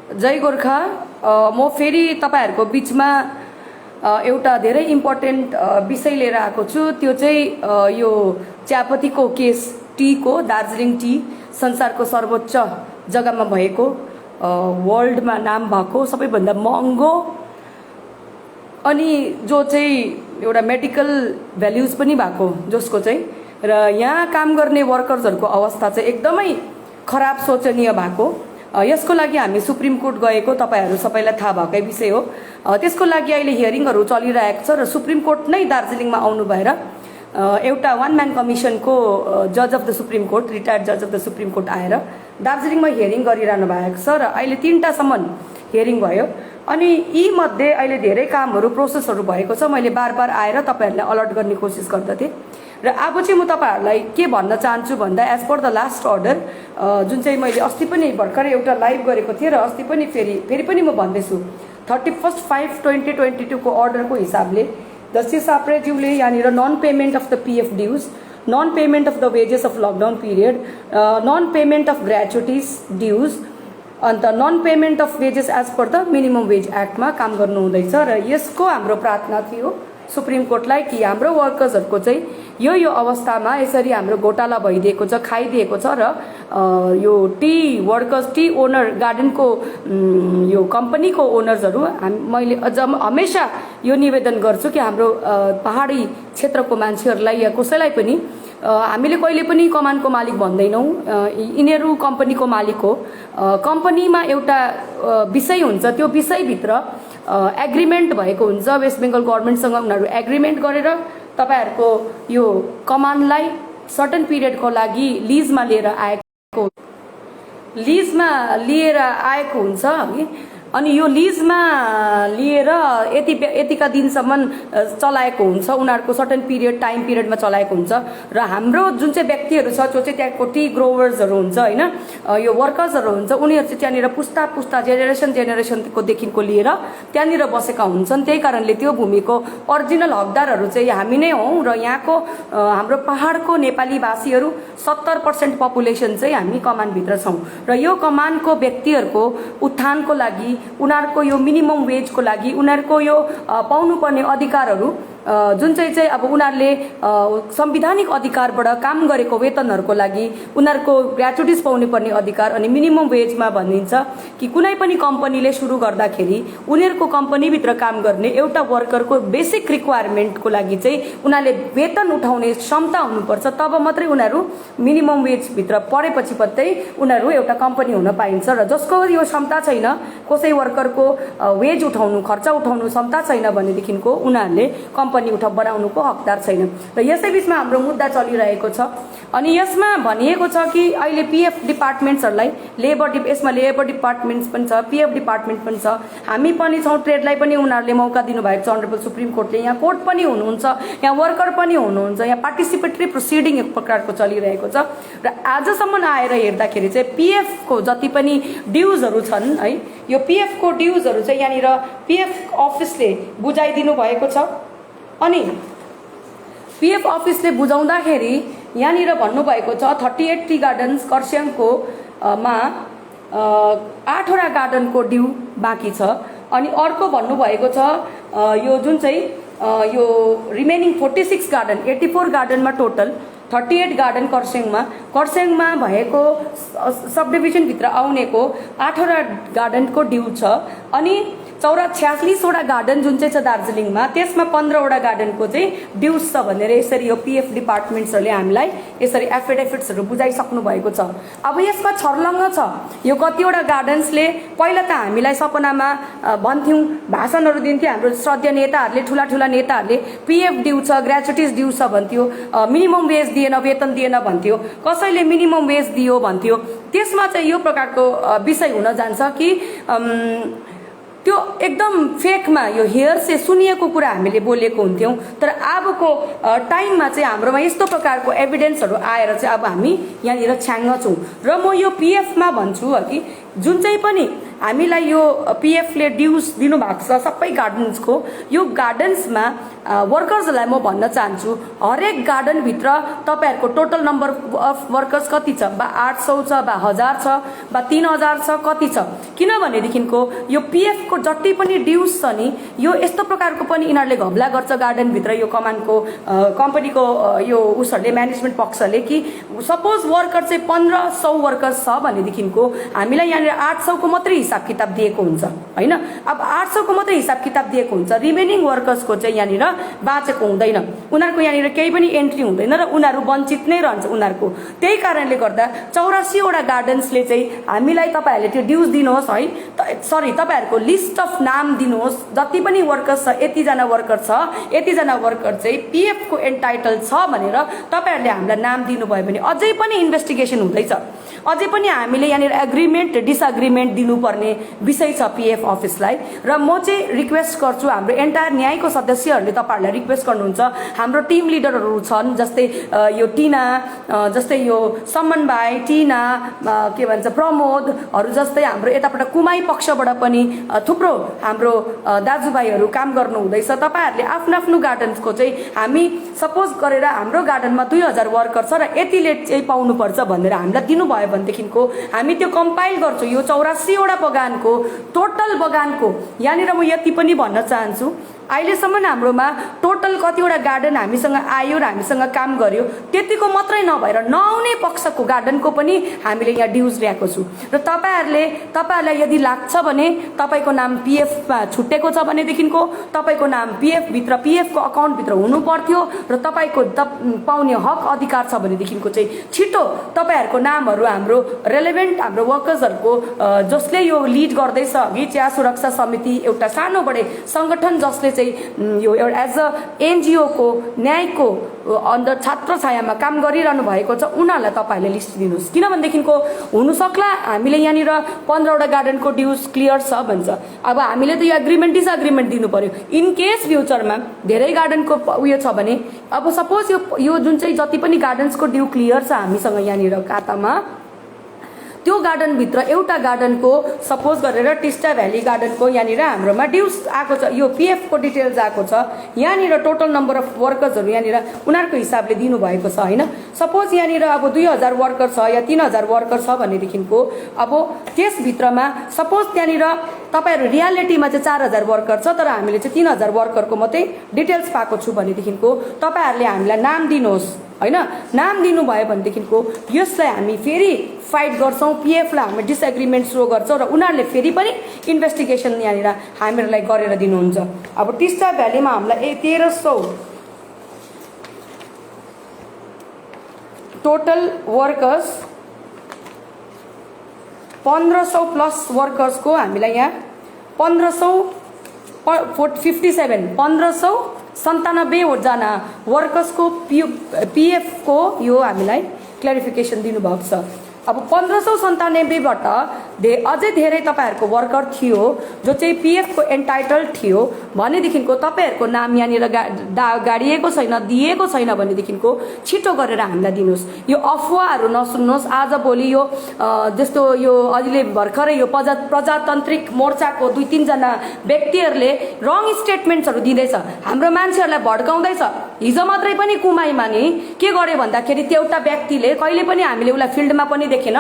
जय गोर्खा। म फेरि तपाईहरुको बीचमा एउटा धेरै इम्पोर्टेन्ट विषय लिएर आएको छु। त्यो चाहिँ यो चियापत्तीको केस, टीको, दार्जिलिङ टी संसारको सर्वोच्च जग्गामा भएको, वर्ल्डमा नाम भएको सबैभन्दा महँगो अनि जो चाहिँ एउटा मेडिकल भ्याल्युज पनि भएको, जसको चाहिँ र यहाँ काम गर्ने वर्कर्सहरुको अवस्था चाहिँ एकदमै खराब, शोचनीय भएको। यसको लागि हामी सुप्रिम कोर्ट गएको, तपाईहरु सबैलाई थाहा भएकै विषय हो। त्यसको लागि अहिले हियरिङहरु चलिरहेको छ र सुप्रिम कोर्ट नै दार्जिलिङमा आउनु भएर एउटा वान म्यान कमिसनको जज of the supreme court, retired जज अफ द सुप्रिम कोर्ट आएर दार्जिलिङमा हियरिङ गरिरहनु भएको छ र अहिले 3टासम्म हियरिङ भयो। अनि यी मध्ये अहिले धेरै कामहरु, प्रोसेसहरु भएको छ। मैले बार आएर तपाईहरुलाई अलर्ट गर्ने कोसिस गर्दथे र अब चाहिँ म तपाईहरुलाई के भन्न चाहन्छु भन्दा, as per the last order, जुन चाहिँ मैले अस्ति पनि भर्खरै एउटा लाइभ गरेको थिएँ र अस्ति पनि फेरि पनि म भन्दैछु, 31/5/2022 को अर्डरको हिसाबले जस्टिस साप्रेज्यूले यहाँनिर non payment of the PF dues, non payment of the wages of lockdown period, non payment of gratuities dues, अन्त non payment of wages as per the minimum wage एक्टमा काम गर्नु हुँदैछ। र यसको हाम्रो प्रार्थना थियो सुप्रिम कोर्टलाई कि हाम्रो वर्कर्सहरुको चाहिँ यो अवस्थामा यसरी हाम्रो घोटाला भइदिएको छ, खाइदिएको छ र यो टी वर्कर्स, टी ओनर, गार्डनको यो कम्पनीको ओनर्सहरु, मैले अझ हमेशा यो निवेदन गर्छु कि हाम्रो पहाडी क्षेत्रको मान्छेहरुलाई या कसैलाई पनि हामीले कहिले पनि कमानको मालिक भन्दैनौं, यिनीहरु कम्पनीको मालिक हो। कम्पनीमा एउटा विषय हुन्छ, त्यो विषयभित्र एग्रीमेन्ट भएको हुन्छ। वेस्ट बेंगल गभर्नमेन्टसँग उनीहरु एग्रीमेन्ट गरेर तपाईहरुको यो कमानलाई सर्टेन पिरियडको लागि लिजमा लिएर आएको हुन्छ है। अनि यो लिजमा लिएर यतिका दिनसम्म चलाएको हुन्छ, उनीहरुको सर्टेन पिरियड, टाइम पिरियडमा चलाएको हुन्छ। र हाम्रो जुन चाहिँ व्यक्तिहरु छ, जो चाहिँ त्यहाँको टी ग्रोवर्सहरु हुन्छ हैन, यो वर्कर्सहरु हुन्छ, उनीहरु चाहिँ त्यहाँनिर पुस्ता जेनेरेसनको देखिको लिएर त्यहाँनिर बसेका हुन्छन्। त्यही कारणले त्यो भूमिको ओरिजिनल हकदारहरु चाहिँ हामी नै हौं र यहाँको हाम्रो पहाडको नेपाली भाषीहरु 70% पपुलेसन चाहिँ हामी कमानभित्र छौं। र यो कमानको व्यक्तिहरुको उत्थानको लागि, उनीहरुको यो मिनिमम वेजको लागि, उनीहरुको यो पाउनुपर्ने अधिकारहरु जुन चाहिँ अब उनीहरुले संवैधानिक अधिकारबाट काम गरेको वेतनहरुको लागि, उनीहरुको ग्रेच्युटिज पाउनु पर्ने अधिकार, अनि मिनिमम वेजमा भनिन्छ कि कुनै पनि कम्पनीले सुरु गर्दाखेरि उनीहरुको कम्पनी भित्र काम गर्ने एउटा वर्करको बेसिक रिक्वायरमेन्टको लागि चाहिँ उनीहरुले वेतन उठाउने क्षमता हुनुपर्छ। तब मात्रै उनीहरु मिनिमम वेज भित्र परेपछि मात्रै उनीहरु एउटा कम्पनी हुन पाइन्छ। र जसको यो क्षमता छैन, कसै वर्करको वेज उठाउनु, खर्च उठाउनु क्षमता छैन भनेदेखिको उनीहरुले कम्पनी बनाउनुको हकदार छैन। र यसै बीचमा हाम्रो मुद्दा चलिरहेको छ। अनि यसमा भनिएको छ कि अहिले पीएफ डिपार्टमेन्ट्सहरुलाई यसमा लेबर डिपार्टमेन्ट्स पनि छ, पीएफ डिपार्टमेन्ट पनि छ, हामी पनि छौं, ट्रेडलाई पनि उनीहरुले मौका दिनुभएको छ अनरेबल सुप्रिम कोर्टले। यहाँ कोर्ट पनि हुनुहुन्छ, यहाँ वर्कर पनि हुनुहुन्छ, यहाँ पार्टिसिपेटरी प्रोसिडिङ एक प्रकारको चलिरहेको छ। र आजसम्म आएर हेर्दाखेरि चाहिँ पीएफ को जति पनि ड्युजहरु छन् है, यो पीएफ को ड्युजहरु चाहिँ यहाँनिर पीएफ अफिसले बुझाइदिनु भएको छ। अनि पीएफ अफिसले बुझाउँदाखेरि यहाँनिर भन्नुभएको छ 38 टी गार्डन्स खरसाङको मा 8 वटा गार्डनको ड्यू बाँकी छ। अनि अर्को भन्नुभएको छ यो जुन चाहिँ यो रिमेनिङ 46 गार्डन, 84 गार्डनमा टोटल 38 गार्डन खरसाङमा भएको सब डिभिजन भित्र आउनेको 8 वटा गार्डनको ड्यू छ। अनि 46 वटा गार्डन जुन चाहिँ छ दार्जिलिङमा, त्यसमा 15 वटा गार्डनको चाहिँ ड्युज छ भनेर यसरी यो पीएफ डिपार्टमेन्ट्सहरुले हामीलाई यसरी एफिडेभिट्सहरु बुझाइसक्नु भएको छ। अब यसमा छर्लङ्ग छ यो कतिवटा गार्डन्सले। पहिला त हामीलाई सपनामा भन्थ्यौं, भाषणहरु दिन्थ्यो हाम्रो श्रद्धेय नेताहरुले, ठूला नेताहरुले, पीएफ ड्यू छ, ग्रेच्युटिज ड्यू छ भन्थ्यो, मिनिमम वेज दिएन, वेतन दिएन भन्थ्यो, कसैले मिनिमम वेज दियो भन्थ्यो। त्यसमा चाहिँ यो प्रकारको विषय हुन जान्छ कि त्यो एकदम फेकमा, यो हेयर से सुनिएको कुरा हामीले बोलेको हुन्थ्यौं। तर अबको टाइममा चाहिँ हाम्रोमा यस्तो प्रकारको एभिडेन्सहरु आएर चाहिँ अब हामी यहाँनिर छ्याङ्ग छौं। र म यो पीएफमा भन्छु कि जुन चाहिँ पनि हामीलाई यो पीएफले ड्युज दिनु भएको छ सबै गार्डन्सको, यो गार्डन्समा वर्कर्सहरूलाई म भन्न चाहन्छु हरेक गार्डनभित्र तपाईँहरूको टोटल नम्बर अफ वर्कर्स कति छ, बा 800 छ, बा 1000 छ, बा 3000 छ, कति छ। किनभनेदेखिको यो पिएफ को जति पनि ड्युज छ नि यो यस्तो प्रकारको पनि यिनीहरूले घबला गर्छ गार्डनभित्र यो कमानको कम्पनीको यो उसहरूले म्यानेजमेन्ट पक्षले कि सपोज वर्कर चाहिँ 1500 वर्कर्स छ भनेदेखिको हामीलाई यहाँनिर 800 को मात्रै हिसाब किताब दिएको हुन्छ हैन। अब 800 को मात्रै हिसाब किताब दिएको हुन्छ, रिमेनिङ वर्कर्सको चाहिँ यहाँनिर बाँचेको हुँदैन, उनीहरूको यहाँनिर केही पनि एन्ट्री हुँदैन र उनीहरू वञ्चित नै रहन्छ उनीहरूको। त्यही कारणले गर्दा 84 वटा गार्डन्सले चाहिँ हामीलाई तपाईँहरूले त्यो ड्युज दिनुहोस् है, सरी तपाईँहरूको लिस्ट अफ नाम दिनुहोस्, जति पनि वर्कर्स छ यतिजना वर्कर छ, यतिजना वर्कर चाहिँ पिएफ को एन्टाइटल छ भनेर तपाईँहरूले हामीलाई नाम दिनुभयो भने अझै पनि इन्भेस्टिगेसन हुँदैछ, अझै पनि हामीले यहाँनिर एग्रिमेन्ट डिसएग्रिमेन्ट दिनुपर्ने विषय छ पिएफ अफिसलाई। र म चाहिँ रिक्वेस्ट गर्छु हाम्रो एन्टायर न्यायको सदस्यहरूले तपाईँहरूलाई रिक्वेस्ट गर्नुहुन्छ, हाम्रो टिम लिडरहरू छन् जस्तै यो टिना, जस्तै यो समन भाइ, टिना के भन्छ प्रमोदहरू जस्तै हाम्रो यताबाट कुमाई पक्षबाट पनि थुप्रो हाम्रो दाजुभाइहरू काम गर्नु हुँदैछ। तपाईँहरूले आफ्नो आफ्नो गार्डन्सको चाहिँ हामी सपोज गरेर हाम्रो गार्डनमा 2000 वर्कर छ र यतिले चाहिँ पाउनुपर्छ भनेर हामीलाई दिनुभयो भनेदेखिको हामी त्यो कम्पाइल गर्छौँ यो 84 वटा बगानको टोटल बगानको। यहाँनिर म यति पनि भन्न चाहन्छु अहिलेसम्म हाम्रोमा टोटल कतिवटा गार्डन हामीसँग आयो र हामीसँग काम गर्यो त्यतिको मात्रै नभएर नआउने पक्षको गार्डनको पनि हामीले यहाँ ड्युज ल्याएको छु। र तपाईँहरूलाई यदि लाग्छ भने तपाईँको नाम पिएफमा छुट्टेको छ भनेदेखिको तपाईँको नाम पिएफभित्र पिएफको अकाउन्टभित्र हुनु पर्थ्यो र तपाईँको पाउने हक अधिकार छ भनेदेखिको चाहिँ छिटो तपाईँहरूको नामहरू हाम्रो रेलेभेन्ट हाम्रो वर्कर्सहरूको जसले यो लिड गर्दैछ अघि चिया सुरक्षा समिति एउटा सानो बडे सङ्गठन जसले चाहिँ यो एउटा एज अ एनजिओ को न्यायको अन्डर छात्र छायामा काम गरिरहनु भएको छ उनीहरूलाई तपाईँहरूले लिस्ट दिनुहोस्। किनभनेदेखिको हुनसक्ला हामीले यहाँनिर 15 वटा गार्डनको ड्युज क्लियर छ भन्छ, अब हामीले त यो एग्रिमेन्ट डिसएग्रिमेन्ट दिनु पर्यो। इन केस फ्युचरमा धेरै गार्डनको उयो छ भने अब सपोज यो जुन चाहिँ जति पनि गार्डन्सको ड्यु क्लियर छ हामीसँग यहाँनिर खातामा त्यो गार्डनभित्र एउटा गार्डनको सपोज गरेर टिस्टा भ्याली गार्डनको यहाँनिर हाम्रोमा ड्युज आएको छ, यो पिएफ को डिटेल्स आएको छ, यहाँनिर टोटल नम्बर अफ वर्कर्सहरू यहाँनिर उनीहरूको हिसाबले दिनुभएको छ हैन। सपोज यहाँनिर अब 2000 वर्कर छ या 3000 वर्कर छ भनेदेखिको अब त्यसभित्रमा सपोज त्यहाँनिर तपाईँहरू रियालिटीमा चाहिँ 4000 वर्कर छ तर हामीले चाहिँ 3000 वर्करको मात्रै डिटेल्स पाएको छु भनेदेखिको तपाईँहरूले हामीलाई नाम दिनुहोस् हैन। नाम दिनुभयो भनेदेखिको यसलाई हामी फेरि फाइट गर्छौँ, पिएफलाई हामी डिसएग्रिमेन्ट सुरु गर्छौँ र उनीहरूले फेरि पनि इन्भेस्टिगेसन यहाँनिर हामीहरूलाई गरेर दिनुहुन्छ। अब टिस्टा भ्यालीमा हामीलाई 1300 टोटल वर्कर्स 1500 प्लस वर्कर्सको हामीलाई यहाँ 1597 जना वर्कर्सको पिएफ को यो हामीलाई क्ल्यारिफिकेसन दिनुभएको छ। अब 1597बाट अझै धेरै तपाईँहरूको वर्कर थियो जो चाहिँ पिएफ को एन्टाइटल थियो भनेदेखिको तपाईँहरूको नाम यहाँनिर गाडिएको छैन दिएको छैन भनेदेखिको छिटो गरेर हामीलाई दिनुहोस्। यो अफवाहहरू नसुन्नुहोस्। आज भोलि यो जस्तो यो अहिले भर्खरै यो प्रजातान्त्रिक मोर्चाको 2-3 जना व्यक्तिहरूले रङ स्टेटमेन्ट्सहरू दिँदैछ, हाम्रो मान्छेहरूलाई भड्काउँदैछ। हिजो मात्रै पनि कुमाईमा नि के गर्यो भन्दाखेरि त्यो एउटा व्यक्तिले कहिले पनि हामीले उसलाई फिल्डमा पनि देखेन,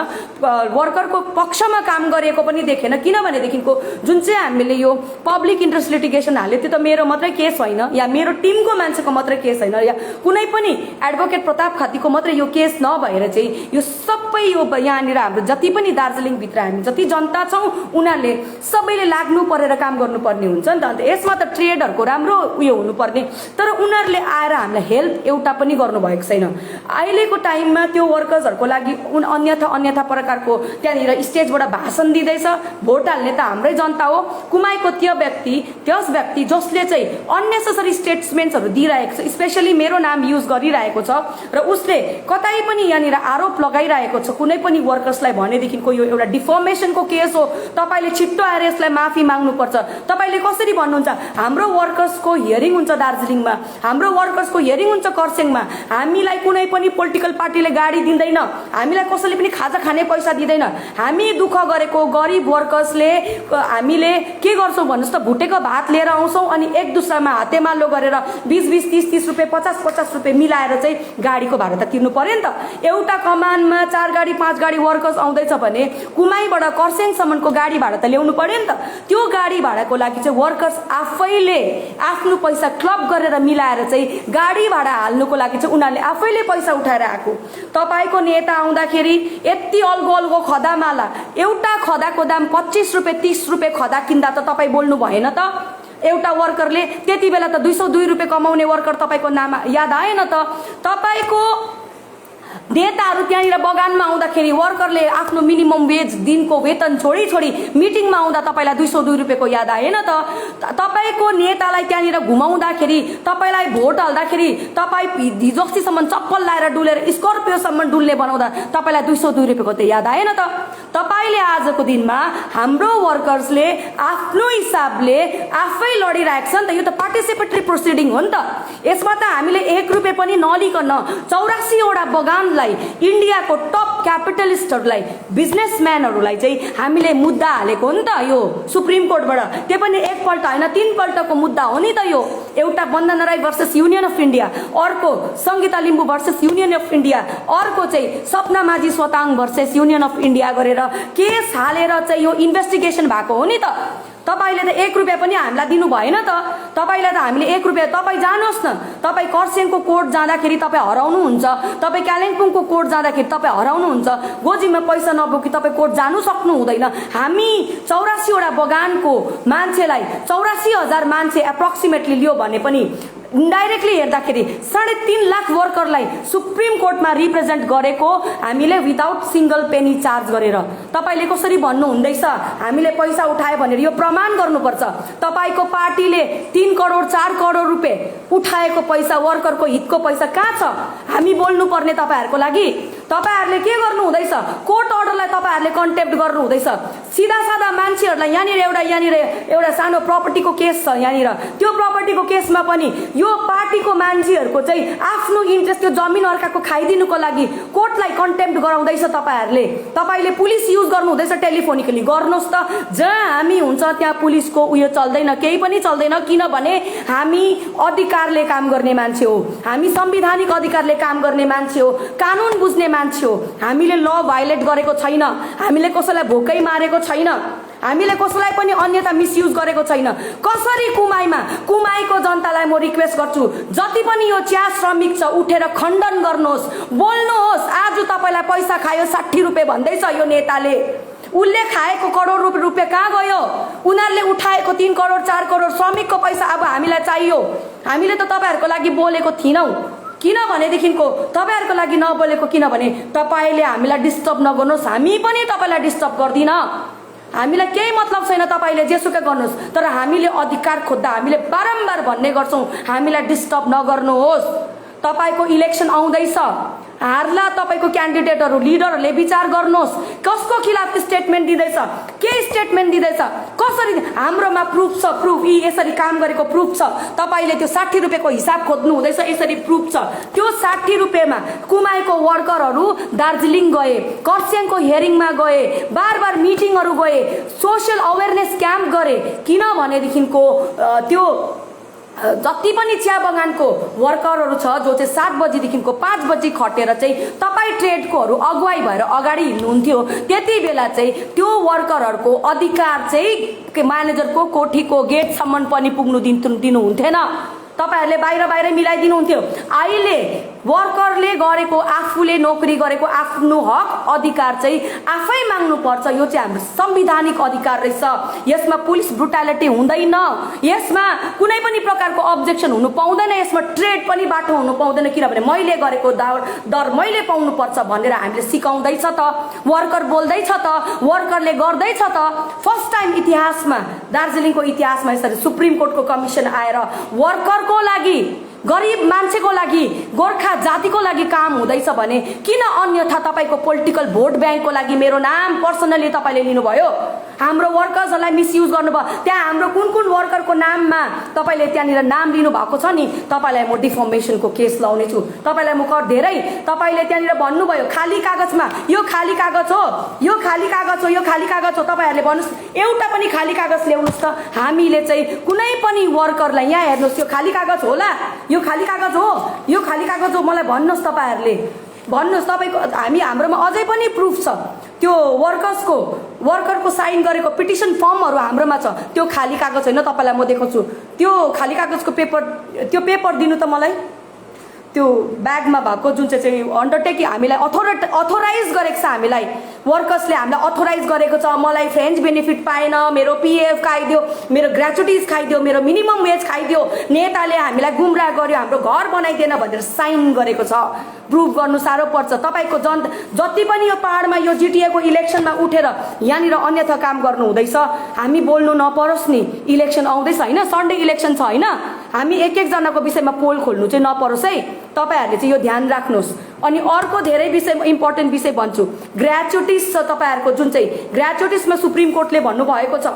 वर्करको पक्षमा काम गरेको पनि देखेन। किनभनेदेखिको जुन चाहिँ हामीले यो पब्लिक इन्ट्रेस्ट लिटिगेसन हाल्यो त्यो त मेरो मात्रै केस होइन या मेरो टिमको मान्छेको मात्रै केस होइन या कुनै पनि एडभोकेट प्रताप खातीको मात्रै यो केस नभएर चाहिँ यो सबै यो यहाँनिर हाम्रो जति पनि दार्जिलिङभित्र हामी जति जनता छौँ उनीहरूले सबैले लाग्नु परेर काम गर्नुपर्ने हुन्छ नि त। अन्त यसमा त ट्रेडहरूको राम्रो उयो हुनुपर्ने, तर उनीहरूले आएर हामीलाई हेल्प एउटा पनि गर्नुभएको छैन। अहिलेको टाइममा त्यो वर्कर्सहरूको लागि अन्यथा प्रकारको त्यहाँनिर स्टेजबाट भाषण दिँदैछ। भोट हाल्ने त हाम्रै जनता हो। कुमाईको त्यस व्यक्ति जसले चाहिँ अननेसेसरी स्टेटमेन्ट्सहरू दिइरहेको छ, स्पेसली मेरो नाम युज गरिरहेको छ र उसले कतै पनि यहाँनिर आरोप लगाइरहेको छ कुनै पनि वर्कर्सलाई भनेदेखिको यो एउटा डिफर्मेसनको केस हो। तपाईँले छिट्टो आएर यसलाई माफी माग्नुपर्छ। तपाईँले कसरी भन्नुहुन्छ हाम्रो वर्कर्सको हियरिङ हुन्छ दार्जिलिङमा, हाम्रो वर्कर्सको हियरिङ हुन्छ खरसाङमा, हामीलाई कुनै पनि पोलिटिकल पार्टीले गाडी दिँदैन, हामीलाई कसैले पनि खाजा खाने पैसा दिँदैन। हामी दुःख गरेको गरिब वर्कर्सले हामीले के गर्छौँ भन्नुहोस् त, भुटेको भात लिएर आउँछौँ अनि एक दुसरामा हातेमालो गरेर 20-20, 30-30 रुपियाँ, 50-50 रुपियाँ मिलाएर चाहिँ गाडीको भाडा त तिर्नु पर्यो नि त। एउटा कमानमा 4 गाडी 5 गाडी वर्कर्स आउँदैछ भने कुमाईबाट खरसाङसम्मको गाडी भाडा त ल्याउनु पर्यो नि त। त्यो गाडी भाडाको लागि चाहिँ वर्कर्स आफैले आफ्नो पैसा क्लब गरेर मिलाएर चाहिँ गाडी भाडा हाल्नुको लागि चाहिँ उनीहरूले आफैले पैसा उठाएर आएको। तपाईँको नेता आउँदाखेरि यति अल्गो अल्गो खदामाला, एउटा खदाको दाम 25 रुपियाँ 30 रुपियाँ खदा किन्दा त तपाईँ बोल्नु भएन त। एउटा वर्करले त्यति बेला त 202 रुपियाँ कमाउने वर्कर तपाईँको नाम याद आएन त। तपाईँको नेताहरू त्यहाँनिर बगानमा आउँदाखेरि वर्करले आफ्नो मिनिमम वेज दिनको वेतन छोडी छोडी मिटिङमा आउँदा तपाईँलाई 202 रुपियाँको याद आएन त। तपाईँको नेतालाई त्यहाँनिर घुमाउँदाखेरि, तपाईँलाई भोट हाल्दाखेरि तपाईँ हिजोअस्तिसम्म चप्पल लाएर डुलेर स्कर्पियोसम्म डुल्ने बनाउँदा तपाईँलाई 202 रुपियाँको त याद आएन त। तपाईँले आजको दिनमा हाम्रो वर्कर्सले आफ्नो हिसाबले आफै लडिरहेको छ नि त। यो त पार्टिसिपेटरी प्रोसिडिङ हो नि त। यसमा त हामीले 1 रुपियाँ पनि नलिकन 84 वटा बगानलाई, इन्डियाको टप क्यापिटलिस्टहरूलाई, बिजनेसम्यानहरूलाई चाहिँ हामीले मुद्दा हालेको हो नि त यो सुप्रिम कोर्टबाट। त्यो पनि एकपल्ट होइन 3 पल्टको मुद्दा हो नि त यो। एउटा Vandana Rai versus union of India, अर्को Sangeeta Limbu versus union of India, अर्को चाहिँ Sapna Majhi Sotang versus union of India गरेर केस हालेर चाहिँ यो इन्भेस्टिगेसन भएको हो नि त। तपाईँले त 1 रुपियाँ पनि हामीलाई दिनु भएन त। तपाईँलाई त हामीले 1 रुपियाँ, तपाईँ जानुहोस् न, तपाईँ खरसाङको कोर्ट जाँदाखेरि तपाईँ हराउनुहुन्छ, तपाईँ कालिम्पोङको कोर्ट जाँदाखेरि तपाईँ हराउनुहुन्छ, गोजीमा पैसा नबोकी तपाईँ कोर्ट जानु सक्नु हुँदैन। हामी 84 वटा बगानको मान्छेलाई 84,000 मान्छे एप्रोक्सिमेटली लियो भने पनि इन्डाइरेक्टली हेर्दाखेरि 3.5 लाख वर्करलाई सुप्रिम कोर्टमा रिप्रेजेन्ट गरेको हामीले विदाउट सिंगल पेनी चार्ज गरेर। तपाईँले कसरी भन्नु हुँदैछ हामीले पैसा उठायो भनेर? यो प्रमाण गर्नुपर्छ। तपाईँको पार्टीले 3 करोड 4 करोड रुपियाँ उठाएको पैसा, वर्करको हितको पैसा कहाँ छ? हामी बोल्नु पर्ने तपाईँहरूको लागि। तपाईँहरूले के गर्नु हुँदैछ? कोर्ट अर्डरलाई तपाईँहरूले कन्टेम्प्ट गर्नु हुँदैछ। सिधा साधा मान्छेहरूलाई यहाँनिर एउटा सानो प्रपर्टीको केस छ यहाँनिर, त्यो प्रपर्टीको केसमा पनि यो पार्टीको मान्छेहरूको चाहिँ आफ्नो इन्ट्रेस्ट, त्यो जमिन अर्काको खाइदिनुको लागि कोर्टलाई कन्टेम्प्ट गराउँदैछ तपाईँहरूले। तपाईँले पुलिस युज गर्नु हुँदैछ टेलिफोनिकली, गर्नुहोस् त। जहाँ हामी हुन्छ त्यहाँ पुलिसको उयो चल्दैन, केही पनि चल्दैन। किनभने हामी अधिकारले काम गर्ने मान्छे हो, हामी संवैधानिक अधिकारले काम गर्ने मान्छे हो, कानुन बुझ्ने मान्छे हो। हामीले ल भायोलेट गरेको छैन, हामीले कसैलाई भोकै मारेको छैन, हामीले कसैलाई पनि अन्यथा मिसयुज गरेको छैन। कसरी कुमाईको जनतालाई म रिक्वेस्ट गर्छु, जति पनि यो चिया श्रमिक छ उठेर खण्डन गर्नुहोस्, बोल्नुहोस्। आज तपाईँलाई पैसा खायो 60 रुपियाँ भन्दैछ यो नेताले, उसले खाएको करोड रुपियाँ कहाँ गयो? उनीहरूले उठाएको 3 करोड 4 करोड श्रमिकको पैसा अब हामीलाई चाहियो। हामीले त तपाईँहरूको लागि बोलेको थिएनौँ। किनभनेदेखिको तपाईँहरूको लागि नबोलेको, किनभने तपाईँले हामीलाई डिस्टर्ब नगर्नुहोस्, हामी पनि तपाईँलाई डिस्टर्ब गर्दिन। हामीलाई केही मतलब छैन तपाईँले जेसुकै गर्नुहोस्, तर हामीले अधिकार खोज्दा हामीले बारम्बार भन्ने गर्छौँ हामीलाई डिस्टर्ब नगर्नुहोस्। तपाईँको इलेक्सन आउँदैछ, हार्ला तपाईँको क्यान्डिडेटहरू, लिडरहरूले विचार गर्नुहोस् कसको खिलाफ स्टेटमेन्ट दिँदैछ, के स्टेटमेन्ट दिँदैछ, कसरी। हाम्रोमा प्रुफ छ, प्रुफ यी यसरी काम गरेको प्रुफ छ। तपाईँले त्यो 60 रुपियाँको हिसाब खोज्नु हुँदैछ, यसरी प्रुफ छ। त्यो 60 रुपियाँमा कुमाईको वर्करहरू दार्जिलिङ गए, खरसाङको हियरिङमा गए, बार बार मिटिङहरू गए, सोसियल अवेरनेस क्याम्प गरे। किनभनेदेखिको त्यो जति पनि चिया बगानको वर्करहरू छ जो चाहिँ 7 बजीदेखिको 5 बजी खटेर चाहिँ तपाईँ ट्रेडकोहरू अगुवाई भएर अगाडि हिँड्नुहुन्थ्यो, त्यति बेला चाहिँ त्यो वर्करहरूको अधिकार चाहिँ म्यानेजरको कोठीको गेटसम्म पनि पुग्नु दिनुहुन्थेन। तपाईहरूले बाहिर मिलाइदिनुहुन्थ्यो। अहिले वर्करले गरेको, आफूले नोकरी गरेको आफ्नो हक अधिकार चाहिँ आफै माग्नुपर्छ। यो चाहिँ हाम्रो संवैधानिक अधिकार रहेछ। यसमा पुलिस ब्रुटालिटी हुँदैन, यसमा कुनै पनि प्रकारको अब्जेक्सन हुनु पाउँदैन, यसमा ट्रेड पनि बाटो हुनु पाउँदैन। किनभने मैले गरेको दर मैले पाउनुपर्छ भनेर हामीले सिकाउँदैछ त, वर्कर बोल्दैछ त, वर्करले गर्दैछ त। फर्स्ट टाइम इतिहासमा, दार्जिलिङको इतिहासमा यसरी सुप्रिम कोर्टको कमिसन आएर वर्करको लागि, गरिब मान्छेको लागि, गोर्खा जातिको लागि काम हुँदैछ भने किन अन्यथा तपाईँको पोलिटिकल भोट ब्याङ्कको लागि मेरो नाम पर्सनली तपाईँले लिनुभयो? हाम्रो वर्कर्सहरूलाई मिसयुज गर्नुभयो। त्यहाँ हाम्रो कुन कुन वर्करको नाममा तपाईँले त्यहाँनिर नाम लिनुभएको छ नि, तपाईँलाई म डिफर्मेसनको केस लाउने छु। तपाईँलाई म धेरै तपाईँले त्यहाँनिर भन्नुभयो खाली कागजमा, यो खाली कागज हो, यो खाली कागज हो, यो खाली कागज हो। तपाईँहरूले भन्नुहोस् एउटा पनि खाली कागज ल्याउनुहोस् त। हामीले चाहिँ कुनै पनि वर्करलाई यहाँ हेर्नुहोस्, यो खाली कागज होला, यो खाली कागज हो, यो खाली कागज हो, मलाई भन्नुहोस् तपाईँहरूले, भन्नुहोस् तपाईँको। हाम्रोमा अझै पनि प्रुफ छ, त्यो वर्करको साइन गरेको पिटिसन फर्महरू हाम्रोमा छ। त्यो खाली कागज होइन, तपाईँलाई म देखाउँछु त्यो खाली कागजको पेपर, त्यो पेपर दिनु त मलाई। त्यो ब्यागमा भएको जुन चाहिँ अन्डरटेकिङ हामीलाई अथोराइज गरेको छ, हामीलाई वर्कर्सले हामीलाई अथोराइज गरेको छ। मलाई फ्रेन्च बेनिफिट पाएन, मेरो पिएफ खाइदियो, मेरो ग्रेच्युटिज खाइदियो, मेरो मिनिमम वेज खाइदियो, नेताले हामीलाई गुमराह गर्यो, हाम्रो घर बनाइदिएन भनेर साइन गरेको छ। प्रुभ गर्नु साह्रो पर्छ। तपाईँको जति पनि यो पहाडमा यो जिटिएको इलेक्सनमा उठेर यहाँनिर अन्यथा काम गर्नु हुँदैछ, हामी बोल्नु नपरोस् नि। इलेक्सन आउँदैछ होइन, सन्डे इलेक्सन छ होइन, हामी एक एकजनाको विषयमा पोल खोल्नु चाहिँ नपरोस् है। तपाईँहरूले चाहिँ यो ध्यान राख्नुहोस्। अनि अर्को धेरै विषय, इम्पोर्टेन्ट विषय भन्छु, ग्रेच्युटिज छ तपाईँहरूको, जुन चाहिँ ग्रेच्युटिजमा सुप्रिम कोर्टले भन्नुभएको छ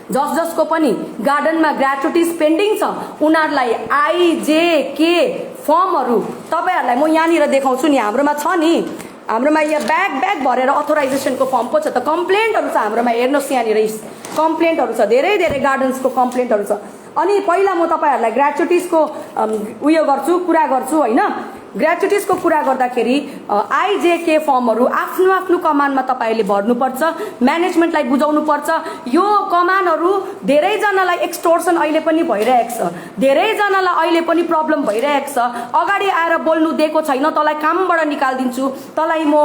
जसको पनि गार्डनमा ग्रेच्युटिज पेन्डिङ छ उनीहरूलाई आइजेके फर्महरू तपाईँहरूलाई म यहाँनिर देखाउँछु नि। हाम्रोमा छ नि, हाम्रोमा यहाँ ब्याग भरेर अथोराइजेसनको फर्म पो छ त। कम्प्लेन्टहरू छ हाम्रोमा, हेर्नुहोस् यहाँनिर कम्प्लेन्टहरू छ, धेरै धेरै गार्डन्सको कम्प्लेन्टहरू छ। अनि पहिला म तपाईँहरूलाई ग्रेच्युटिजको कुरा गर्छु होइन। ग्रेच्युटिजको कुरा गर्दाखेरि आइजेके फर्महरू आफ्नो आफ्नो कमानमा तपाईँले भर्नुपर्छ, म्यानेजमेन्टलाई बुझाउनुपर्छ। यो कमानहरू धेरैजनालाई एक्सटोर्सन अहिले पनि भइरहेको छ, धेरैजनालाई अहिले पनि प्रब्लम भइरहेको छ। अगाडि आएर बोल्नु दिएको छैन, तँलाई कामबाट निकालिदिन्छु, तँलाई म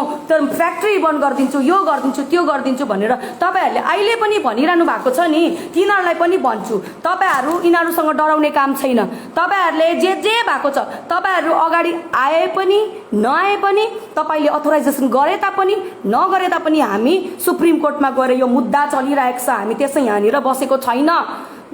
फ्याक्ट्री बन्द गरिदिन्छु, यो गरिदिन्छु, त्यो गरिदिन्छु भनेर तपाईँहरूले अहिले पनि भनिरहनु भएको छ नि। तिनीहरूलाई पनि भन्छु, तपाईँहरू यिनीहरूसँग डराउने काम छैन। तपाईँहरूले जे भएको छ, तपाईँहरू अगाडि आए पनि नआए पनि, तपाईँले अथोराइजेसन गरे तापनि नगरे तापनि हामी सुप्रिम कोर्टमा गएर यो मुद्दा चलिरहेको छ। हामी त्यसै यहाँनिर बसेको छैन,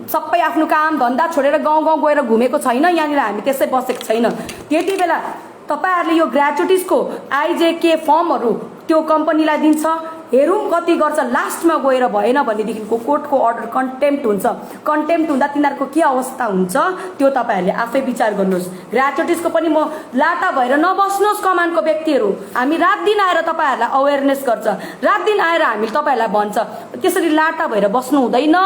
सबै आफ्नो काम धन्दा छोडेर गाउँ गाउँ गएर घुमेको छैन, यहाँनिर हामी त्यसै बसेको छैन। त्यति बेला तपाईँहरूले यो ग्रेच्युटिजको आइजेके फर्महरू त्यो कम्पनीलाई दिन्छ, हेरौँ कति गर्छ। लास्टमा गएर भएन भनेदेखिको कोर्टको अर्डर कन्टेम्प्ट हुन्छ। कन्टेम्प्ट हुँदा तिनीहरूको के अवस्था हुन्छ त्यो तपाईँहरूले आफै विचार गर्नुहोस्। ग्रेच्युटिजको पनि म लाटा भएर नबस्नुहोस् कमानको व्यक्तिहरू। हामी रात दिन आएर तपाईँहरूलाई अवेरनेस गर्छ, रात दिन आएर हामी तपाईँहरूलाई भन्छ, त्यसरी लाटा भएर बस्नु हुँदैन,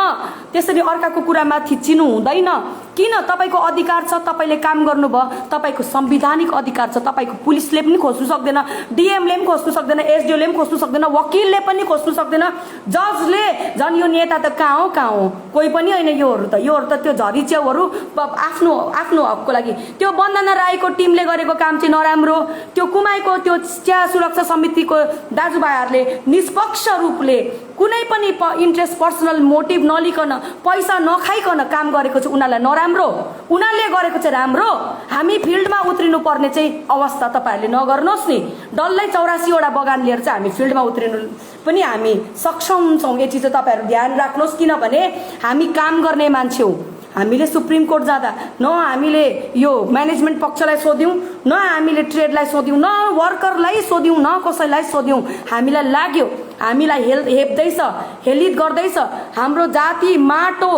त्यसरी अर्काको कुरामा थिचिनु हुँदैन। किन? तपाईँको अधिकार छ, तपाईँले काम गर्नुभयो, तपाईँको संवैधानिक अधिकार छ। तपाईँको पुलिसले पनि खोज्नु सक्दैन, डिएमले पनि खोज्नु सक्दैन, एसडिओले पनि खोज्नु सक्दैन, वकिलले पनि खोज्नु सक्दैन, जजले झन् यो नेता त कहाँ हो, कोही पनि होइन। योहरू त त्यो झरी च्याउहरू आफ्नो हकको लागि। त्यो वन्दना राईको टिमले गरेको काम चाहिँ नराम्रो। त्यो कुमाईको त्यो चिया सुरक्षा समितिको दाजुभाइहरूले निष्पक्ष रूपले कुनै पनि इन्ट्रेस्ट, पर्सनल मोटिभ नलिकन, पैसा नखाइकन काम गरेको चाहिँ उनीहरूलाई नराम्रो, उनीहरूले गरेको चाहिँ राम्रो। हामी फिल्डमा उत्रिनु पर्ने चाहिँ अवस्था तपाईँहरूले नगर्नुहोस् नि। डल्लै 84वटा बगान लिएर चाहिँ हामी फिल्डमा उत्रिनु पनि हामी सक्षम छौँ। यो चिज चाहिँ तपाईँहरू ध्यान राख्नुहोस्, किनभने हामी काम गर्ने मान्छे हो। हामीले सुप्रिम कोर्ट जाँदा न हामीले यो म्यानेजमेन्ट पक्षलाई सोध्यौँ, न हामीले ट्रेडलाई सोध्यौँ, न वर्करलाई सोध्यौँ, न कसैलाई सोध्यौँ। हामीलाई लाग्यो हामीलाई हेप्दैछ, हेलित गर्दैछ, हाम्रो जाति माटो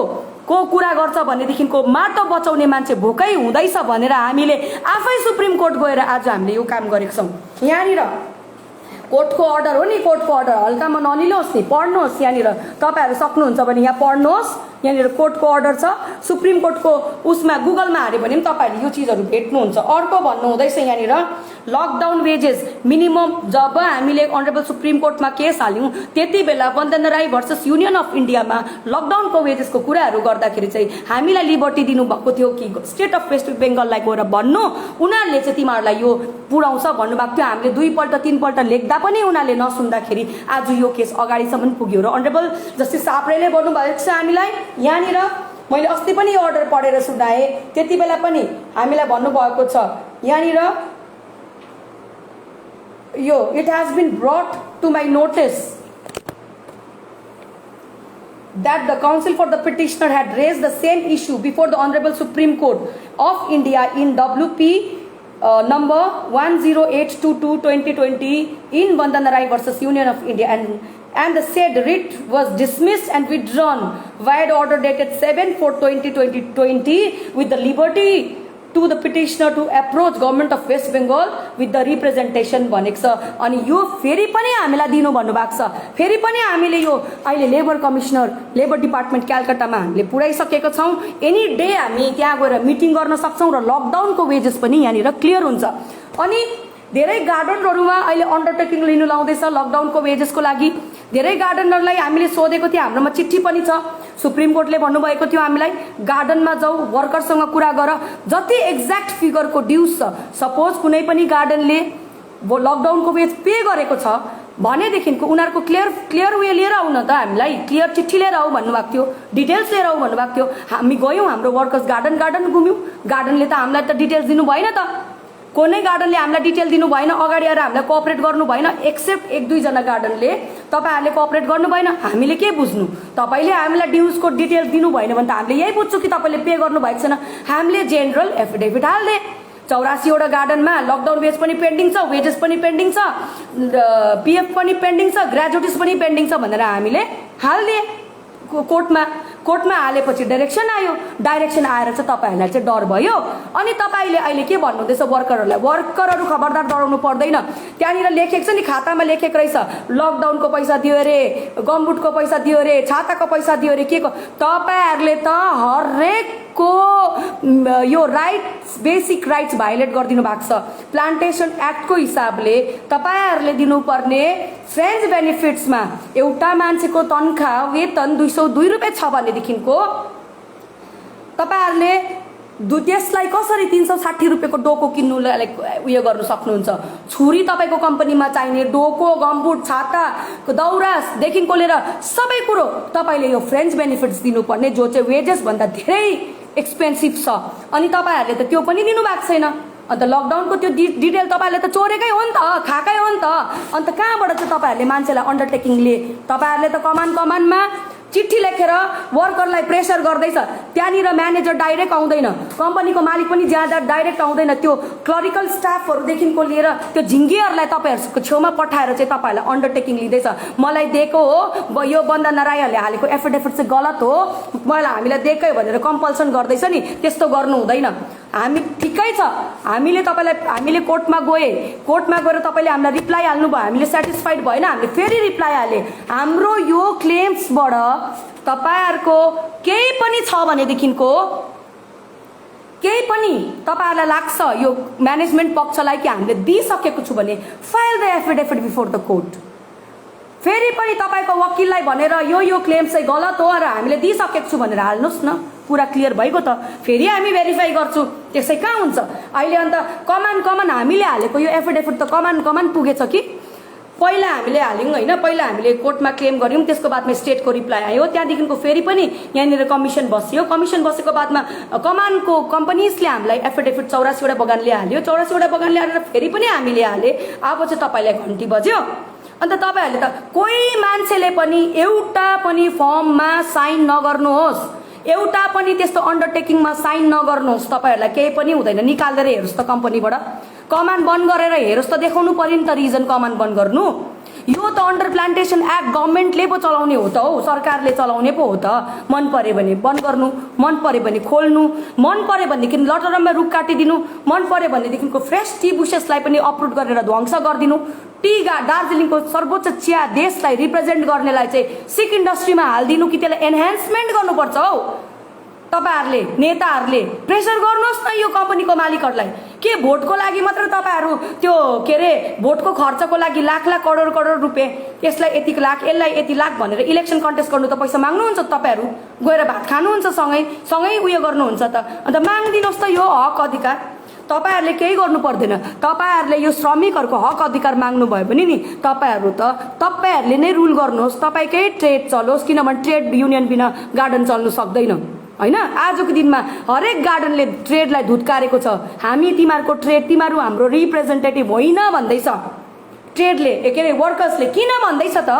को कुरा गर्छ भनेदेखिको माटो बचाउने मान्छे भोकै हुँदैछ भनेर हामीले आफै सुप्रिम कोर्ट गएर आज हामीले यो काम गरेको छौँ। यहाँनिर कोर्टको अर्डर हो नि, कोर्टको अर्डर हल्कामा नलिनुहोस् नि, पढ्नुहोस्। यहाँनिर तपाईँहरू सक्नुहुन्छ भने यहाँ पढ्नुहोस्, यहाँनिर कोर्टको अर्डर छ। सुप्रिम कोर्टको उसमा गुगलमा हाल्यो भने पनि तपाईँहरूले यो चिजहरू भेट्नुहुन्छ। अर्को भन्नु हुँदैछ यहाँनिर लकडाउन वेजेस मिनिमम। जब हामीले अनरेबल सुप्रिम कोर्टमा केस हाल्यौँ त्यति बेला वन्दना राई भर्सेस युनियन अफ इन्डियामा लकडाउनको वेजेसको कुराहरू गर्दाखेरि चाहिँ हामीलाई लिबर्टी दिनुभएको थियो कि स्टेट अफ वेस्ट बेङ्गललाई गएर भन्नु, उनीहरूले चाहिँ तिमीहरूलाई यो पुऱ्याउँछ भन्नुभएको थियो। हामीले 2 पल्ट 3 पल्ट लेख्दा पनि उनीहरूले नसुन्दाखेरि आज यो केस अगाडिसम्म पुग्यो र अनरेबल जस्टिस साप्रेले भन्नुभएको छ हामीलाई। यहाँनिर मैले अस्ति पनि यो अर्डर पढेर सुनाएँ, त्यति बेला पनि हामीलाई भन्नुभएको छ यहाँनिर यो it has been brought to my notice that the counsel for the petitioner had raised the same issue before the Honorable Supreme Court of India in WP number 10822/2020 in Vandana Rai versus Union of India, and and the said writ was dismissed and withdrawn via order dated 7/4/2020 with the liberty to the petitioner to approach government of West Bengal with the representation भनेको छ। अनि यो फेरि पनि हामीलाई दिनु भन्नुभएको छ। फेरि पनि हामीले यो अहिले लेबर कमिश्नर लेबर डिपार्टमेन्ट कलकत्तामा हामीले पुर्याइसकेको छौँ। एनी डे हामी त्यहाँ गएर मिटिङ गर्न सक्छौँ र लकडाउनको वेजेस पनि यहाँनिर क्लियर हुन्छ। अनि धेरै गार्डनहरूमा अहिले अन्डरटेकिङ लिनु लाउँदैछ लकडाउनको वेजेसको लागि। धेरै गार्डनरलाई हामीले सोधेको थियो, हाम्रोमा चिठी पनि छ, सुप्रिम कोर्टले भन्नुभएको थियो हामीलाई गार्डनमा जाऊ वर्करसँग कुरा गर, जति एक्ज्याक्ट फिगरको ड्युज छ, सपोज कुनै पनि गार्डनले लकडाउनको वेज पे गरेको छ भनेदेखिको उनीहरूको क्लियर वे लिएर आउन त, हामीलाई क्लियर चिठी लिएर आऊ भन्नुभएको थियो, डिटेल्स लिएर आऊ भन्नुभएको थियो। हामी गयौँ, हाम्रो वर्कर्स गार्डन घुम्यौँ, गार्डनले त हामीलाई त डिटेल्स दिनु भएन त, कुनै गार्डनले हामीलाई डिटेल दिनु भएन, अगाडि आएर हामीलाई कोअपरेट गर्नु भएन, एक्सेप्ट 1-2 जना गार्डनले तपाईँहरूले कोअपरेट गर्नु भएन। हामीले के बुझ्नु, तपाईँले हामीलाई ड्युजको डिटेल्स दिनु भएन भने त हामीले यही बुझ्छौँ कि तपाईँले पे गर्नु भएको छैन। हामीले जेनरल एफिडेभिट हाल्दे 84वटा गार्डनमा लकडाउन वेज पनि पेन्डिङ छ, वेजेस पनि पेन्डिङ छ, पिएफ पनि पेन्डिङ छ, ग्रेजुइटिज पनि पेन्डिङ छ भनेर हामीले हाल्दे कोर्टमा हालेपछि डाइरेक्सन आयो, डाइरेक्सन आएर चाहिँ तपाईँहरूलाई चाहिँ डर भयो। अनि तपाईँले अहिले के भन्नुहुँदैछ वर्करहरू खबरदार डराउनु पर्दैन। त्यहाँनिर लेखेको छ नि, खातामा लेखेको रहेछ लकडाउनको पैसा दियो अरे, गमबुटको पैसा दियो अरे, छाताको पैसा दियो अरे, के को। तपाईँहरूले त हरेकको यो राइट्स बेसिक राइट्स भाइलेट गरिदिनु भएको छ। प्लान्टेसन एक्टको हिसाबले तपाईँहरूले दिनुपर्ने फ्रेन्च बेनिफिट्समा एउटा मान्छेको तनखा वेतन 202 रुपियाँ छ भनेदेखिको तपाईँहरूले त्यसलाई कसरी 360 रुपियाँको डोको किन्नु उयो गर्नु सक्नुहुन्छ। छुरी तपाईँको कम्पनीमा चाहिने डोको, गमबुट, छाता, दौरादेखिको लिएर सबै कुरो तपाईँले यो फ्रेन्च बेनिफिट्स दिनुपर्ने, जो चाहिँ वेजेस भन्दा धेरै एक्सपेन्सिभ छ। अनि तपाईँहरूले त त्यो पनि दिनुभएको छैन। अन्त लकडाउनको त्यो डिटेल तपाईँहरूले त चोरेकै हो नि त, खाएकै हो नि त। अन्त कहाँबाट चाहिँ तपाईँहरूले मान्छेलाई अन्डरटेकिङले तपाईँहरूले त कमानमा चिठी लेखेर वर्करलाई प्रेसर गर्दैछ। त्यहाँनिर म्यानेजर डाइरेक्ट आउँदैन, कम्पनीको मालिक पनि ज्यादा डाइरेक्ट आउँदैन, त्यो क्लरिकल स्टाफहरूदेखिको लिएर त्यो झिङ्गेहरूलाई तपाईँहरूको छेउमा पठाएर चाहिँ तपाईँहरूलाई अन्डरटेकिङ लिँदैछ। मलाई दिएको हो, यो वन्दना राईहरूले हालेको एफिडेभिट चाहिँ गलत हो, मलाई हामीलाई दिएकै भनेर कम्पल्सन गर्दैछ नि, त्यस्तो गर्नु हुँदैन। हामी ठिकै छ, हामीले कोर्टमा गएर तपाईँले हामीलाई रिप्लाई हाल्नुभयो, हामीले सेटिस्फाइड भएन, हामीले फेरि रिप्लाई हाले। हाम्रो यो क्लेम्सबाट तपाईँहरूको केही पनि छ भनेदेखिको, केही पनि तपाईँहरूलाई लाग्छ यो म्यानेजमेन्ट पक्षलाई कि हामीले दिइसकेको छु भने, file the affidavit before the court. फेरि पनि तपाईँको वकिललाई भनेर यो क्लेम चाहिँ गलत हो र हामीले दिइसकेको छु भनेर हाल्नुहोस् न, पुरा क्लियर भइगयो त, फेरि हामी भेरिफाई गर्छु। त्यसै कहाँ हुन्छ अहिले। अन्त कमान हामीले हालेको यो एफिडेभिट त कमान पुगेछ कि पहिला हामीले हाल्यौँ होइन, पहिला हामीले कोर्टमा क्लेम गऱ्यौँ, त्यसको बादमा स्टेटको रिप्लाई आयो, त्यहाँदेखिको फेरि पनि यहाँनिर कमिसन बस्यो। कमिसन बसेको बादमा कमानको कम्पनीजले हामीलाई एफिडेभिट 84वटा बगानले हाल्यो, 84वटा बगानले हालेर फेरि पनि हामीले हाले। अब चाहिँ तपाईँलाई घन्टी बज्यो। अन्त तपाईँहरूले त कोही मान्छेले पनि एउटा पनि फर्ममा साइन नगर्नुहोस्, एउटा पनि त्यस्तो अन्डरटेकिङमा साइन नगर्नुहोस्। तपाईँहरूलाई केही पनि हुँदैन, निकालेर हेर्नुहोस् त कम्पनीबाट, कमान बन्द गरेर हेर्नुहोस् त, देखाउनु पर्यो नि त रिजन कमान बन्द गर्नु। यो त अन्डर प्लान्टेसन एक्ट गभर्मेन्टले पो चलाउने हो त हौ, सरकारले चलाउने पो हो त। मन पर्यो भने बन्द गर्नु, मन पर्यो भने खोल्नु, मन पर्यो भनेदेखि लटरममा रुख काटिदिनु, मन पर्यो भनेदेखिको फ्रेस टी बुसेसलाई पनि अपरुट गरेर ध्वंस गरिदिनु। दार्जिलिङको सर्वोच्च चिया देशलाई रिप्रेजेन्ट गर्नेलाई चाहिँ सिक इन्डस्ट्रीमा हालिदिनु कि त्यसलाई एनहान्समेन्ट गर्नुपर्छ हौ। तपाईँहरूले नेताहरूले प्रेसर गर्नुहोस् न यो कम्पनीको मालिकहरूलाई। के भोटको लागि मात्र तपाईँहरू त्यो के अरे भोटको खर्चको लागि लाख करोड रुपियाँ, यसलाई यति लाख, यसलाई यति लाख भनेर इलेक्सन कन्टेस्ट गर्नु त पैसा माग्नुहुन्छ तपाईँहरू, गएर भात खानुहुन्छ सँगै उयो गर्नुहुन्छ त। अन्त मागिदिनुहोस् त यो हक अधिकार। तपाईँहरूले केही गर्नु पर्दैन, तपाईँहरूले यो श्रमिकहरूको हक अधिकार माग्नु भयो भने नि तपाईँहरूले नै रुल गर्नुहोस्, तपाईँकै ट्रेड चलोस्, किनभने ट्रेड युनियन बिना गार्डन चल्नु सक्दैन होइन। आजको दिनमा हरेक गार्डनले ट्रेडलाई धुत्कारेको छ। हामी तिमीहरूको ट्रेड, तिमीहरू हाम्रो रिप्रेजेन्टेटिभ होइन भन्दैछ ट्रेडले, के अरे वर्कर्सले। किन भन्दैछ त,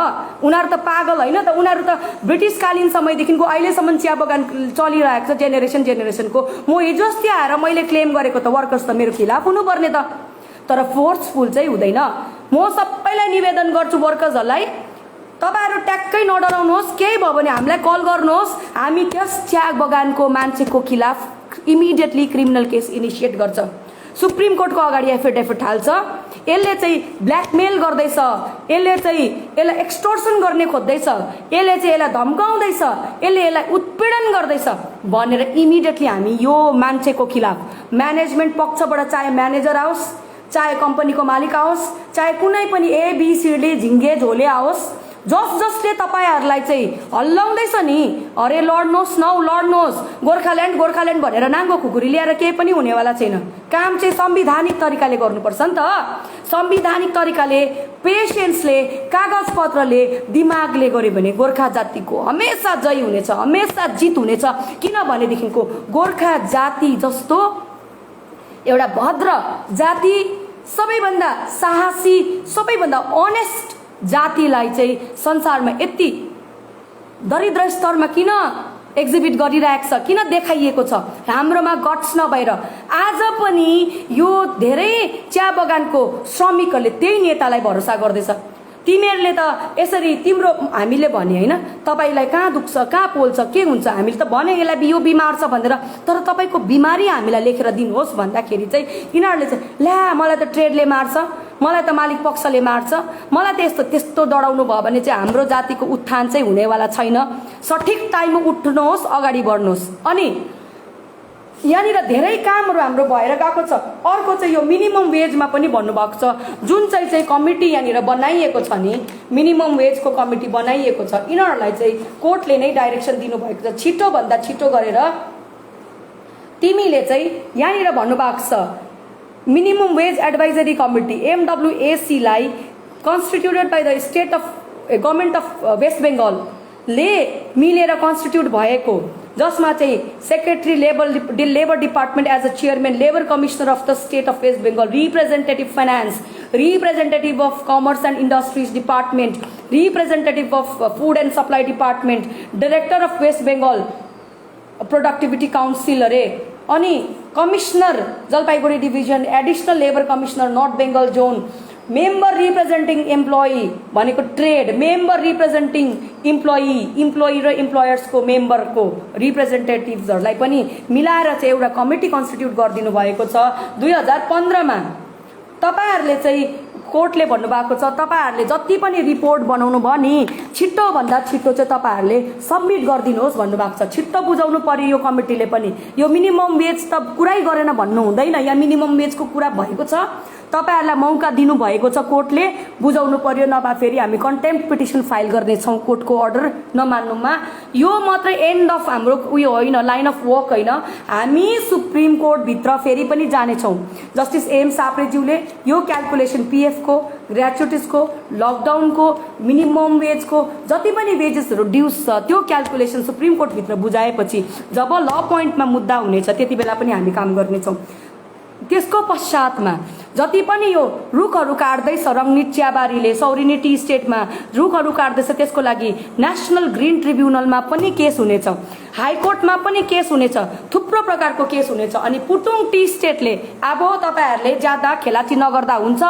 उनीहरू त पागल होइन त, उनीहरू त ब्रिटिसकालीन समयदेखिको अहिलेसम्म चिया बगान चलिरहेको छ जेनेरेसनको। म हिजो अस्ति आएर मैले क्लेम गरेको त वर्कर्स त मेरो खिलाफ हुनुपर्ने त, तर फोर्सफुल चाहिँ हुँदैन। म सबैलाई निवेदन गर्छु वर्कर्सहरूलाई, तपाईहरु ट्याक्कै नडराउनुहोस्, केही भयो भने हामीलाई कल गर्नुहोस्, हामी त्यस चिया बगानको मान्छेको खिलाफ इमिडिएटली क्रिमिनल केस इनिसिएट गर्छ। सुप्रिम कोर्टको अगाडि एफिडेभिट हाल्छ। यसले चाहिँ ब्ल्याकमेल गर्दैछ, यसलाई एक्सटोर्सन गर्ने खोज्दैछ, यसलाई धम्काउँदैछ, यसलाई उत्पीडन गर्दैछ भनेर इमिडिएटली हामी यो मान्छेको खिलाफ म्यानेजमेन्ट पक्षबाट, चाहे म्यानेजर आओस्, चाहे कम्पनीको मालिक आओस्, चाहे कुनै पनि एबीसीले झिङ्गे झोले आओस्, जसले तपाईहरुलाई चाहिँ हल्लाउँदैछ नि, अरे लड्नुहोस् न, लड्नुहोस्, गोर्खाल्यान्ड गोर्खाल्यान्ड भनेर नाङ्गो खुकुरी ल्याएर केही पनि हुनेवाला छैन। काम चाहिँ संवैधानिक तरिकाले गर्नुपर्छ नि त। संवैधानिक तरिकाले, पेशेन्सले, कागज पत्रले, दिमागले गर्यो भने गोर्खा जातिको हमेशा जय हुनेछ, हमेशा जित हुनेछ। किनभनेदेखिको गोर्खा जाति जस्तो एउटा भद्र जाति, सबैभन्दा साहसी, सबैभन्दा अनेस्ट जातिलाई चाहिँ संसारमा यति दरिद्र स्तरमा किन एक्जिबिट गरिरहेको छ, किन देखाइएको छ? हाम्रोमा गट्स नभएर। आज पनि यो धेरै चिया बगानको श्रमिकहरूले त्यही नेतालाई भरोसा गर्दैछ। तिमीहरूले त यसरी, तिम्रो हामीले भने होइन, तपाईलाई कहाँ दुख्छ, कहाँ पोल्छ, के हुन्छ, हामीले त भने यसलाई यो बिमार छ भनेर, तर तपाईँको बिमारी हामीलाई लेखेर दिनुहोस् भन्दाखेरि चाहिँ यिनीहरूले चाहिँ ल्या मलाई त ट्रेडले मार्छ, मलाई त मालिक पक्षले मार्छ, मलाई त त्यस्तो डराउनु भयो भने चाहिँ हाम्रो जातिको उत्थान चाहिँ हुनेवाला छैन। सठिक टाइममा उठ्नुहोस्, अगाडि बढ्नुहोस्। अनि यहाँनिर धेरै कामहरू हाम्रो भएर गएको छ। अर्को चाहिँ यो मिनिमम वेजमा पनि भन्नुभएको छ, जुन चाहिँ कमिटी यहाँनिर बनाइएको छ नि, मिनिमम वेजको कमिटी बनाइएको छ, यिनीहरूलाई चाहिँ कोर्टले नै डाइरेक्सन दिनुभएको छ, छिटोभन्दा छिटो गरेर तिमीले चाहिँ यहाँनिर भन्नुभएको छ minimum wage advisory committee MWAC लाई constituted by the state of government of West बेङ्गलले मिलेर कन्स्टिट्युट भएको, जसमा चाहिँ secretary labour department as a chairman, labour commissioner of the state of West Bengal, representative finance, representative of commerce and industries department, representative of food and supply department, director of West Bengal productivity council अरे, अनि commissioner Jalpaiguri division, additional labour commissioner North Bengal zone, member representing employee भनेको trade, member representing employee र इम्प्लोयर्सको मेम्बरको रिप्रेजेन्टेटिभ्सहरूलाई पनि मिलाएर चाहिँ एउटा committee constitute गरिदिनु भएको छ 2015 मा। तपाईहरुले चाहिँ कोर्टले भन्नुभएको छ, तपाईहरुले जति पनि रिपोर्ट बनाउनु भयो नि, छिटोभन्दा छिटो चाहिँ तपाईहरुले सबमिट गरिदिनुहोस् भन्नुभएको छ। छिट्टो बुझाउनु पर्यो यो कमिटीले पनि। यो मिनिमम वेज त कुरै गरेन भन्नु हुँदैन, यहाँ मिनिमम वेजको कुरा भएको छ, तपाईहरुलाई मौका दिनु भएको छ कोर्टले, बुझाउनु पर्यो, नभए फेरि हामी कन्टेम्प्ट पिटिसन फाइल गर्नेछौँ कोर्टको अर्डर नमान्नुमा। यो मात्र एन्ड अफ हाम्रो उयो होइन, लाइन अफ वर्क होइन, हामी सुप्रिम कोर्ट भित्र फेरि पनि जानेछौँ। जस्टिस एम साप्रेज्यूले यो क्याल्कुलेसन PF को, ग्रेच्युटिजको, लकडाउनको, मिनिमम वेजको जति पनि वेजेसहरू ड्युस छ त्यो क्याल्कुलेसन सुप्रिम कोर्ट भित्र बुझाएपछि जब ल पोइन्टमा मुद्दा हुनेछ त्यति बेला पनि हामी काम गर्नेछौँ। त्यसको पश्चातमा जति पनि यो रुखहरू काट्दैछ रङ्गनीट चियाबारीले, सौरिनी टी स्टेटमा रुखहरू काट्दैछ, त्यसको लागि नेसनल ग्रिन ट्रिब्युनलमा पनि केस हुनेछ, हाइकोर्टमा पनि केस हुनेछ, थुप्रो प्रकारको केस हुनेछ। अनि पुटुङ टी स्टेटले अब तपाईहरुले ज्यादा खेलाची नगर्दा हुन्छ,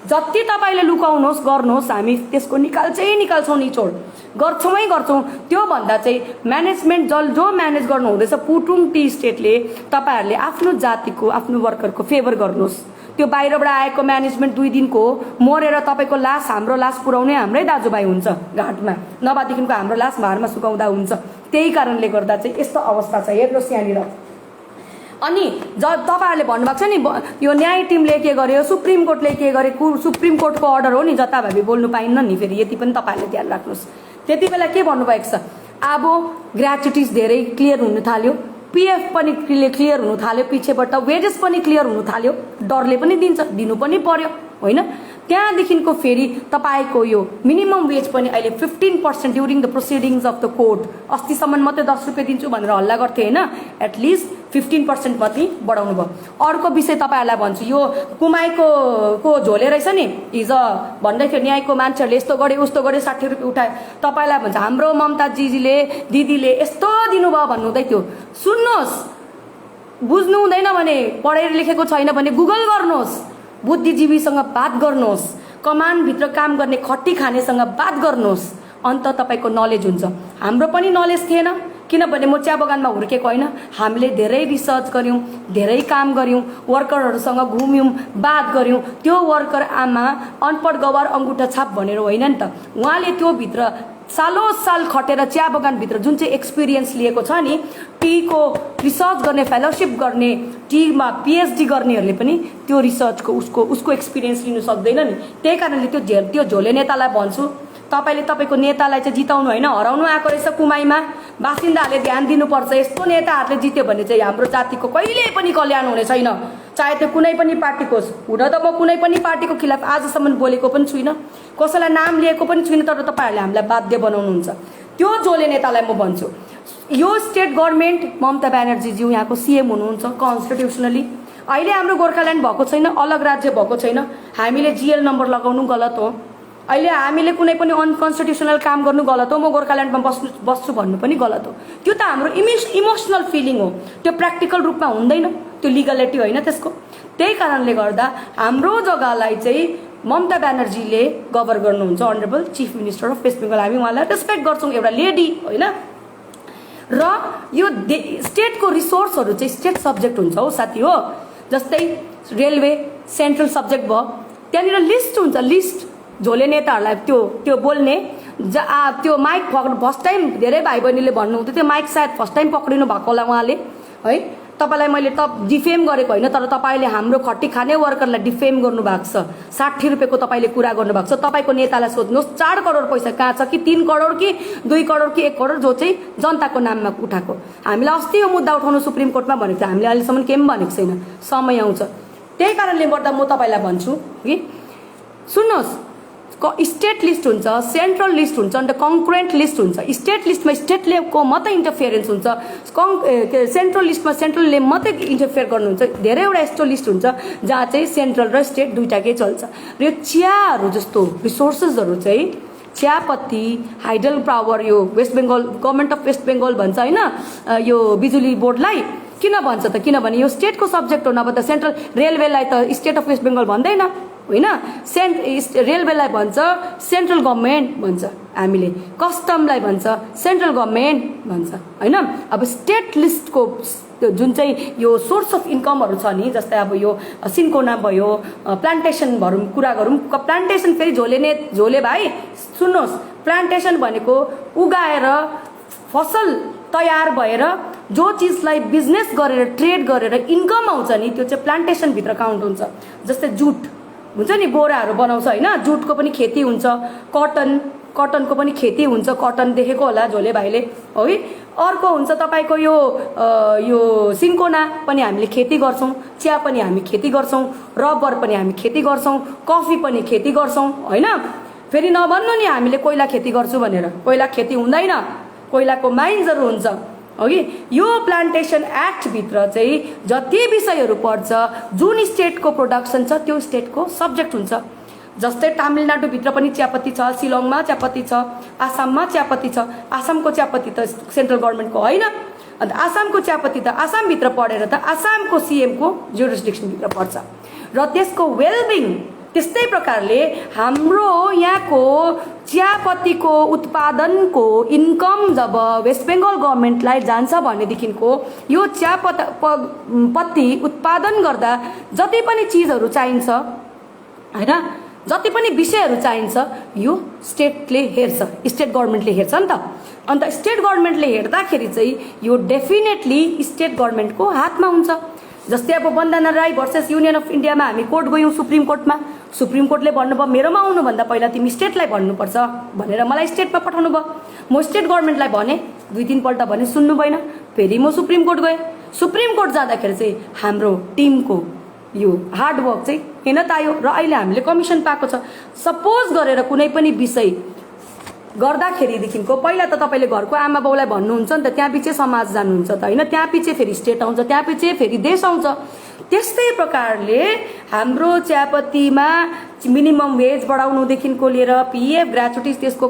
जति तपाईले लुकाउनुहोस् गर्नुहोस्, हामी त्यसको निकाल्छौँ, निचोड गर्छौँ। त्यो भन्दा चाहिँ म्यानेजमेन्ट जो म्यानेज गर्नु हुँदैछ पुटुङ टी स्टेटले, तपाईहरुले आफ्नो जातिको, आफ्नो वर्करको फेभर गर्नुहोस्। त्यो बाहिरबाट आएको म्यानेजमेन्ट 2 दिनको मरेर तपाईको लास, हाम्रो लास पुर्याउने हाम्रै दाजुभाइ हुन्छ घाटमा, नभएदेखिको हाम्रो लास भारमा सुकाउँदा हुन्छ। त्यही कारणले गर्दा चाहिँ यस्तो अवस्था छ। हेर्नुहोस् यहाँनिर। अनि तपाईहरुले भन्नुभएको छ नि यो न्याय टिमले के गर्यो, सुप्रिम कोर्टले के गरे, सुप्रिम कोर्टको अर्डर हो नि, जताभावी बोल्नु पाइन्न नि। फेरि यति पनि तपाईहरुले ध्यान राख्नुहोस्। त्यति बेला के भन्नुभएको छ, अब ग्रेच्युटिज धेरै क्लियर हुन थाल्यो, PF पनि क्लियर हुन थाल्यो, पछिबाट वेजेस पनि क्लियर हुन थाल्यो, डरले पनि दिनु पनि पर्यो होइन। त्यहाँदेखिको फेरि तपाईको यो मिनिमम वेज पनि अहिले 15% during the proceedings of the court, अस्तिसम्म मात्रै 10 रुपियाँ दिन्छु भनेर हल्ला गर्थे होइन, एटलिस्ट 15% मात्रै बढाउनु भयो। अर्को विषय तपाईहरुलाई भन्छु, यो कुमाईको झोले रहेछ नि, हिजो भन्दै थियो न्यायको मान्छेहरूले यस्तो गरे उस्तो गरे, 60 रुपियाँ उठाए। तपाईलाई भन्छ हाम्रो ममता दिदीले यस्तो दिनुभयो भन्नुहुँदै थियो। सुन्नुहोस्, बुझ्नु हुँदैन भने, पढेर लेखेको छैन भने गुगल गर्नुहोस्, बुद्धिजीवीसँग बात गर्नुहोस्, कमानभित्र काम गर्ने खट्टी खानेसँग बात गर्नुहोस्, अन्त तपाईँको नलेज हुन्छ। हाम्रो पनि नलेज थिएन, किनभने म चिया बगानमा हुर्केको होइन। हामीले धेरै रिसर्च गऱ्यौँ, धेरै काम गऱ्यौँ, वर्करहरूसँग घुम्यौँ, बात गऱ्यौँ। त्यो वर्कर आमा अनपढ गवार अङ्गुठा छाप भनेर होइन नि त, उहाँले त्यो भित्र सालों साल खटेर चिया बगानभित्र जुन चाहिँ एक्सपिरियन्स लिएको छ नि, टीको रिसर्च गर्ने, फेलोसिप गर्ने, टीमा पिएचडी गर्नेहरूले पनि त्यो रिसर्चको उसको एक्सपिरियन्स लिनु सक्दैन नि। त्यही कारणले त्यो झोले नेतालाई भन्छु, तपाईँले तपाईँको नेतालाई चाहिँ जिताउनु होइन, हराउनु आएको रहेछ कुमाईमा। बासिन्दाहरूले ध्यान दिनुपर्छ। यस्तो नेताहरूले जित्यो भने चाहिँ हाम्रो जातिको कहिल्यै पनि कल्याण हुने छैन, चाहे त्यो कुनै पनि पार्टीको होस्। हुन त म कुनै पनि पार्टीको खिलाफ आजसम्म बोलेको पनि छुइनँ, कसैलाई नाम लिएको पनि छुइनँ, तर तपाईँहरूले हामीलाई बाध्य बनाउनुहुन्छ। त्यो झोले नेतालाई म भन्छु, यो स्टेट गभर्मेन्ट ममता ब्यानर्जीज्यू यहाँको सीएम हुनुहुन्छ कन्स्टिट्युसनली। अहिले हाम्रो गोर्खाल्यान्ड भएको छैन, अलग राज्य भएको छैन। हामीले जीएल नम्बर लगाउनु गलत हो। अहिले हामीले कुनै पनि अनकन्स्टिट्युसनल काम गर्नु गलत हो। म गोर्खाल्यान्डमा बस्छु भन्नु पनि गलत हो। त्यो त हाम्रो इमोसनल फिलिङ हो, त्यो प्र्याक्टिकल रूपमा हुँदैन, त्यो लिगलिटी होइन त्यसको। त्यही कारणले गर्दा हाम्रो जग्गालाई चाहिँ ममता ब्यानर्जीले गभर्न गर्नुहुन्छ, honourable chief minister of West Bengal. हामी उहाँलाई रेस्पेक्ट गर्छौँ, एउटा लेडी होइन। र यो स्टेटको रिसोर्सहरू चाहिँ स्टेट सब्जेक्ट हुन्छ हो साथी हो। जस्तै रेलवे सेन्ट्रल सब्जेक्ट भयो, त्यहाँनिर लिस्ट हुन्छ, लिस्ट झोले नेताहरूलाई त्यो बोल्ने त्यो माइक फर्स्ट टाइम धेरै भाइ बहिनीले भन्नुहुन्थ्यो, त्यो माइक सायद फर्स्ट टाइम पक्रिनु भएको होला उहाँले है। तपाईँलाई मैले डिफेम गरेको होइन, तर तपाईँले हाम्रो खट्टी खाने वर्करलाई डिफेम गर्नुभएको छ। 60 रुपियाँको तपाईँले कुरा गर्नुभएको छ। तपाईँको नेतालाई सोध्नुहोस् 4 करोड पैसा कहाँ छ, कि 3 करोड कि 2 करोड कि 1 करोड, जो चाहिँ जनताको नाममा उठाएको। हामीलाई अस्ति यो मुद्दा उठाउनु सुप्रिम कोर्टमा भनेको थियो, हामीले अहिलेसम्म केही पनि भनेको छैन। समय आउँछ। त्यही कारणले गर्दा म तपाईँलाई भन्छु कि सुन्नुहोस्, स्टेट लिस्ट हुन्छ, सेन्ट्रल लिस्ट हुन्छ, अन्त कन्क्रेन्ट लिस्ट हुन्छ। स्टेट लिस्टमा स्टेटले मात्रै इन्टरफेरेन्स हुन्छ, सेन्ट्रल लिस्टमा सेन्ट्रलले मात्रै इन्टरफेयर गर्नुहुन्छ। धेरैवटा यस्तो लिस्ट हुन्छ जहाँ चाहिँ सेन्ट्रल र स्टेट दुइटाकै चल्छ। र यो चियाहरू जस्तो रिसोर्सेसहरू चाहिँ चियापत्ती, हाइडल पावर, यो West Bengal government of West Bengal भन्छ होइन, यो बिजुली बोर्डलाई किन भन्छ त, किनभने यो स्टेटको सब्जेक्ट हो। नभए त सेन्ट्रल रेलवेलाई त स्टेट अफ वेस्ट बेङ्गल भन्दैन होइन, रेलवेलाई भन्छ सेन्ट्रल गभर्मेन्ट भन्छ, हामीले कस्टमलाई भन्छ सेन्ट्रल गभर्मेन्ट भन्छ होइन। अब स्टेट लिस्टको जुन चाहिँ यो सोर्स अफ इन्कमहरू छ नि, जस्तै अब यो सिन्कोना भयो, प्लान्टेसन भरौँ कुरा गरौँ। प्लान्टेसन फेरि झोले भाइ सुन्नुहोस्, प्लान्टेसन भनेको उगाएर फसल तयार भएर जो चिजलाई बिजनेस गरेर ट्रेड गरेर इन्कम आउँछ नि, त्यो चाहिँ प्लान्टेसनभित्र काउन्ट हुन्छ। जस्तै जुट हुन्छ नि, बोराहरू बनाउँछ होइन, जुटको पनि खेती हुन्छ, कटनको पनि खेती हुन्छ। कटन देखेको होला झोले भाइले है। अर्को हुन्छ तपाईँको यो सिन्कोना पनि हामीले खेती गर्छौँ, चिया पनि हामी खेती गर्छौँ, रबर पनि हामी खेती गर्छौँ, कफी पनि खेती गर्छौँ होइन। फेरि नभन्नु नि हामीले कोइला खेती गर्छु भनेर, कोइला खेती हुँदैन, कोइलाको माइन्सहरू हुन्छ अघि। यो प्लान्टेसन एक्टभित्र चाहिँ जति विषयहरू पर्छ, जुन स्टेटको प्रोडक्सन छ त्यो स्टेटको सब्जेक्ट हुन्छ। जस्तै तमिलनाडुभित्र पनि चियापत्ती छ, शिलङमा चियापत्ती छ, आसाममा चियापत्ती छ। आसामको चियापत्ती त सेन्ट्रल गभर्मेन्टको होइन, अन्त आसामको चियापत्ती त आसामभित्र पढेर त आसामको सीएमको जुरिस्डिक्सनभित्र पर्छ। र त्यसको वेलबिङ त्यस्तै प्रकारले हाम्रो यहाँको चियापत्तीको उत्पादनको इन्कम जब वेस्ट बेङ्गल गभर्मेन्टलाई जान्छ भनेदेखिको यो चियापत्ती उत्पादन गर्दा जति पनि चिजहरू चाहिन्छ होइन, जति पनि विषयहरू चाहिन्छ, यो स्टेटले हेर्छ, स्टेट गभर्मेन्टले हेर्छ नि त। अन्त स्टेट गभर्मेन्टले हेर्दाखेरि चाहिँ यो डेफिनेटली स्टेट गभर्मेन्टको हातमा हुन्छ। जस्तै अब वन्दना राई भर्सेस युनियन अफ इन्डियामा हामी कोर्ट गयौँ सुप्रिम कोर्टमा। सुप्रिम कोर्टले भन्नुभयो मेरोमा आउनुभन्दा पहिला तिमी स्टेटलाई भन्नुपर्छ भनेर मलाई स्टेटमा पठाउनु भयो। म स्टेट गभर्मेन्टलाई भने 2-3 पल्ट भने सुन्नु भएन, फेरि म सुप्रिम कोर्ट गएँ। सुप्रिम कोर्ट जाँदाखेरि चाहिँ हाम्रो टिमको यो हार्डवर्क चाहिँ हेर्न पायो र अहिले हामीले कमिसन पाएको छ। सपोज गरेर कुनै पनि विषय गर्दाखेरिदेखिको पहिला त तपाईँले घरको आमा बाउलाई भन्नुहुन्छ नि त, त्यहाँ पछि समाज जानुहुन्छ त होइन, त्यहाँ पछि फेरि स्टेट आउँछ, त्यहाँ पछि फेरि देश आउँछ। त्यस्तै प्रकारले हाम्रो चियापत्तीमा मिनिमम वेज बढाउनुदेखिको लिएर पिएफ ग्रेच्युटिज त्यसको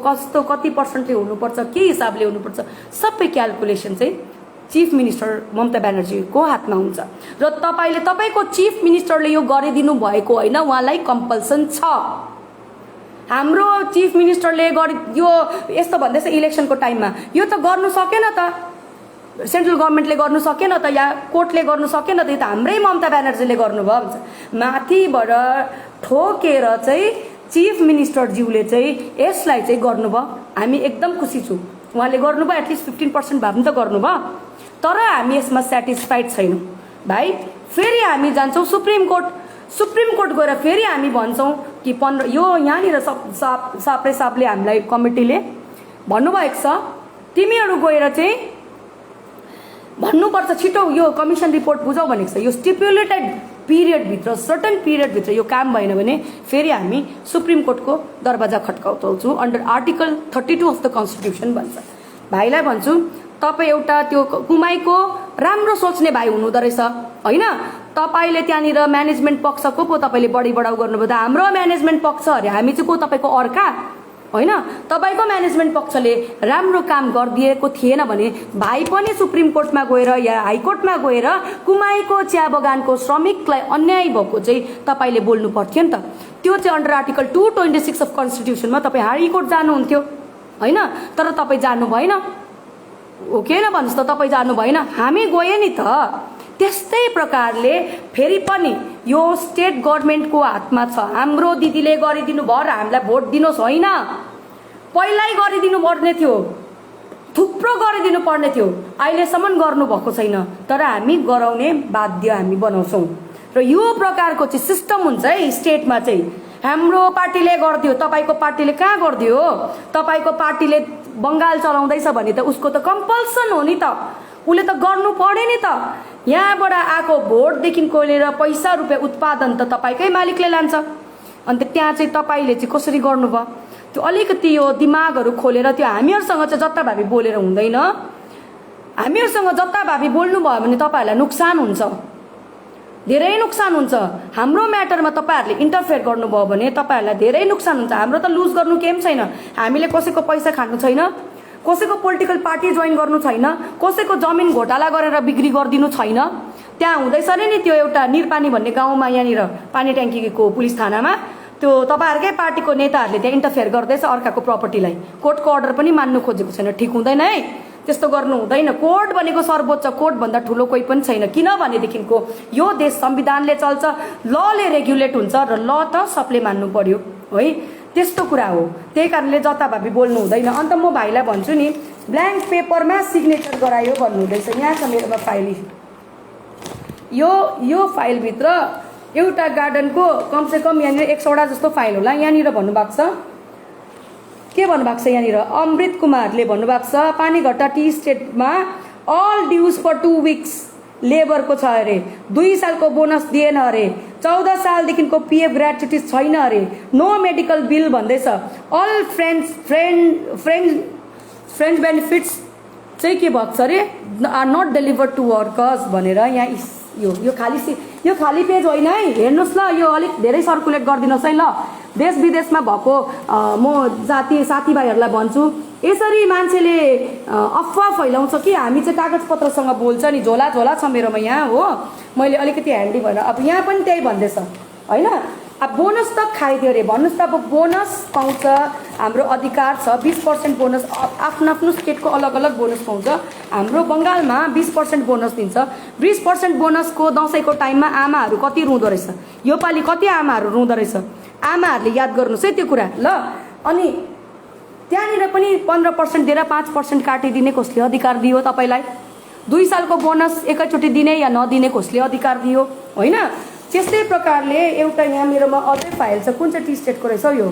कति पर्सेन्टले हुनुपर्छ, के हिसाबले हुनुपर्छ, सबै क्यालकुलेसन चाहिँ चिफ मिनिस्टर ममता ब्यानर्जीको हातमा हुन्छ। र तपाईँको चिफ मिनिस्टरले यो गरिदिनु भएको होइन, उहाँलाई कम्पल्सन छ। हाम्रो चिफ मिनिस्टरले यो यस्तो भन्दैछ इलेक्सनको टाइममा, यो त गर्नु सकेन त, सेन्ट्रल गभर्मेन्टले गर्नु सकेन त, या कोर्टले गर्नु सकेन त, यो त हाम्रै ममता ब्यानर्जीले गर्नुभयो भन्छ। माथिबाट ठोकेर चाहिँ चिफ मिनिस्टरज्यूले चाहिँ यसलाई चाहिँ गर्नुभयो। हामी एकदम खुसी छु, उहाँले गर्नुभयो, एटलिस्ट 15% भए पनि त गर्नुभयो। तर हामी यसमा सेटिस्फाइड छैनौँ भाइ। फेरि हामी जान्छौँ सुप्रिम कोर्ट गएर फेरि हामी भन्छौँ कि यो यहाँनिर साप्रे सापले हामीलाई कमिटीले भन्नुभएको छ, तिमीहरू गएर चाहिँ भन्नुपर्छ छिटो यो कमिसन रिपोर्ट बुझाउ भनेको छ। यो स्टिपुलेटेड पिरियडभित्र, सर्टेन पिरियडभित्र यो काम भएन भने फेरि हामी सुप्रिम कोर्टको दरवाजा खटकाउँछौँ under article 32 of the constitution भन्छ। भाइलाई भन्छु, तपाईँ एउटा त्यो कुमाईको राम्रो सोच्ने भाइ हुनुहुँदो रहेछ होइन। तपाईँले त्यहाँनिर म्यानेजमेन्ट पक्षको पो तपाईँले बढी बढाउ गर्नुभयो त, हाम्रो म्यानेजमेन्ट पक्ष अरे हामी चाहिँ को तपाईँको अर्का होइन। तपाईँको म्यानेजमेन्ट पक्षले राम्रो काम गरिदिएको थिएन भने भाइ पनि सुप्रिम कोर्टमा गएर या हाइकोर्टमा गएर कुमाईको चिया बगानको श्रमिकलाई अन्याय भएको चाहिँ तपाईँले बोल्नु पर्थ्यो नि त। त्यो चाहिँ अन्डर आर्टिकल 226 अफ कन्स्टिट्युसनमा तपाईँ हाइकोर्ट जानुहुन्थ्यो होइन, तर तपाईँ जानु भएन। हो किन भन्नुहोस् त, तपाईँ जानु भएन, हामी गयो नि त। त्यस्तै प्रकारले फेरि पनि यो स्टेट गभर्मेन्टको हातमा छ। हाम्रो दिदीले गरिदिनु भयो र हामीलाई भोट दिनुहोस् होइन, पहिल्यै गरिदिनु पर्ने थियो, थुप्रो गरिदिनु पर्ने थियो, अहिलेसम्म गर्नुभएको छैन। तर हामी गराउने बाध्य हामी बनाउँछौँ र यो प्रकारको चाहिँ सिस्टम हुन्छ है स्टेटमा चाहिँ। हाम्रो पार्टीले गरिदियो, तपाईँको पार्टीले कहाँ गरिदियो? तपाईँको पार्टीले बङ्गाल चलाउँदैछ भने त उसको त कम्पल्सन हो नि त, उसले त गर्नु पर्यो नि त। यहाँबाट आएको भोटदेखिको लिएर पैसा रुपियाँ उत्पादन त तपाईँकै मालिकले लान्छ। अन्त त्यहाँ चाहिँ तपाईँले चाहिँ कसरी गर्नुभयो? त्यो अलिकति यो दिमागहरू खोलेर त्यो हामीहरूसँग चाहिँ जताभावी बोलेर हुँदैन। हामीहरूसँग जताभावी बोल्नुभयो भने तपाईँहरूलाई नोक्सान हुन्छ, धेरै नोक्सान हुन्छ। हाम्रो म्याटरमा तपाईँहरूले इन्टरफेयर गर्नुभयो भने तपाईँहरूलाई धेरै नोक्सान हुन्छ। हाम्रो त लुज गर्नु केही पनि छैन, हामीले कसैको पैसा खानु छैन, कसैको पोलिटिकल पार्टी जोइन गर्नु छैन, कसैको जमिन घोटाला गरेर बिक्री गरिदिनु छैन। त्यहाँ हुँदैछ नि त्यो एउटा निरपानी भन्ने गाउँमा, यहाँनिर पानी ट्याङ्कीको पुलिस थानामा त्यो तपाईँहरूकै पार्टीको नेताहरूले त्यहाँ इन्टरफेयर गर्दैछ अर्काको प्रपर्टीलाई। कोर्टको अर्डर पनि मान्नु खोजेको छैन, ठिक हुँदैन है, त्यस्तो गर्नु हुँदैन। कोर्ट भनेको सर्वोच्च, कोर्टभन्दा ठुलो कोही पनि छैन। किनभनेदेखिको यो देश संविधानले चल्छ, लले रेगुलेट हुन्छ र ल त सबले मान्नु पर्यो है, त्यस्तो कुरा हो। त्यही कारणले जताभावी बोल्नु हुँदैन। अन्त म भाइलाई भन्छु नि, ब्ल्याङ्क पेपरमा सिग्नेचर गरायो भन्नुहुँदैछ। यहाँ छ मेरोमा फाइल, यो फाइलभित्र एउटा गार्डनको कमसेकम यहाँनिर 100वटा जस्तो फाइल होला। यहाँनिर भन्नुभएको छ, के भन्नुभएको छ यहाँनिर, अमृत कुमारले भन्नुभएको छ पानीघट्टा टी स्टेटमा अल ड्युज फर 2 विक्स लेबरको छ अरे, 2 सालको बोनस दिएन अरे, 14 सालदेखिको पिएफ ग्रेच्युटी छैन अरे, नो मेडिकल बिल भन्दैछ, अल फ्रेन्च बेनिफिट्स चाहिँ के भएको छ अरे, are not delivered to workers भनेर। यहाँ यो खाली पेज होइन है, हेर्नुहोस् ल, यो अलिक धेरै सर्कुलेट गरिदिनुहोस् है ल। देश विदेशमा भएको म साथीभाइहरूलाई भन्छु, यसरी मान्छेले अफवाह फैलाउँछ कि हामी चाहिँ कागजपत्रसँग बोल्छ नि। झोला छ मेरोमा यहाँ हो, मैले अलिकति ह्यान्डी भएर अब यहाँ पनि त्यही भन्दैछ होइन। अब बोनस त खाइदियो अरे भन्नुहोस् त, अब बोनस पाउँछ, हाम्रो अधिकार छ। 20% बोनस, आफ्नो स्टेटको अलग अलग बोनस पाउँछ। हाम्रो बङ्गालमा 20% बोनस दिन्छ। 20% बोनसको दसैँको टाइममा आमाहरू कति रुँदो रहेछ, योपालि कति आमाहरू रुँदो रहेछ, आमाहरूले याद गर्नुहोस् है त्यो कुरा ल। अनि त्यहाँनिर पनि 15% दिएर 5% काटिदिने कसले अधिकार दियो तपाईँलाई? 2 सालको बोनस एकैचोटि दिने या नदिने कसले अधिकार दियो होइन? त्यस्तै प्रकारले एउटा यहाँ मेरोमा अझै फाइल छ, कुन चाहिँ टी स्टेटको रहेछ यो,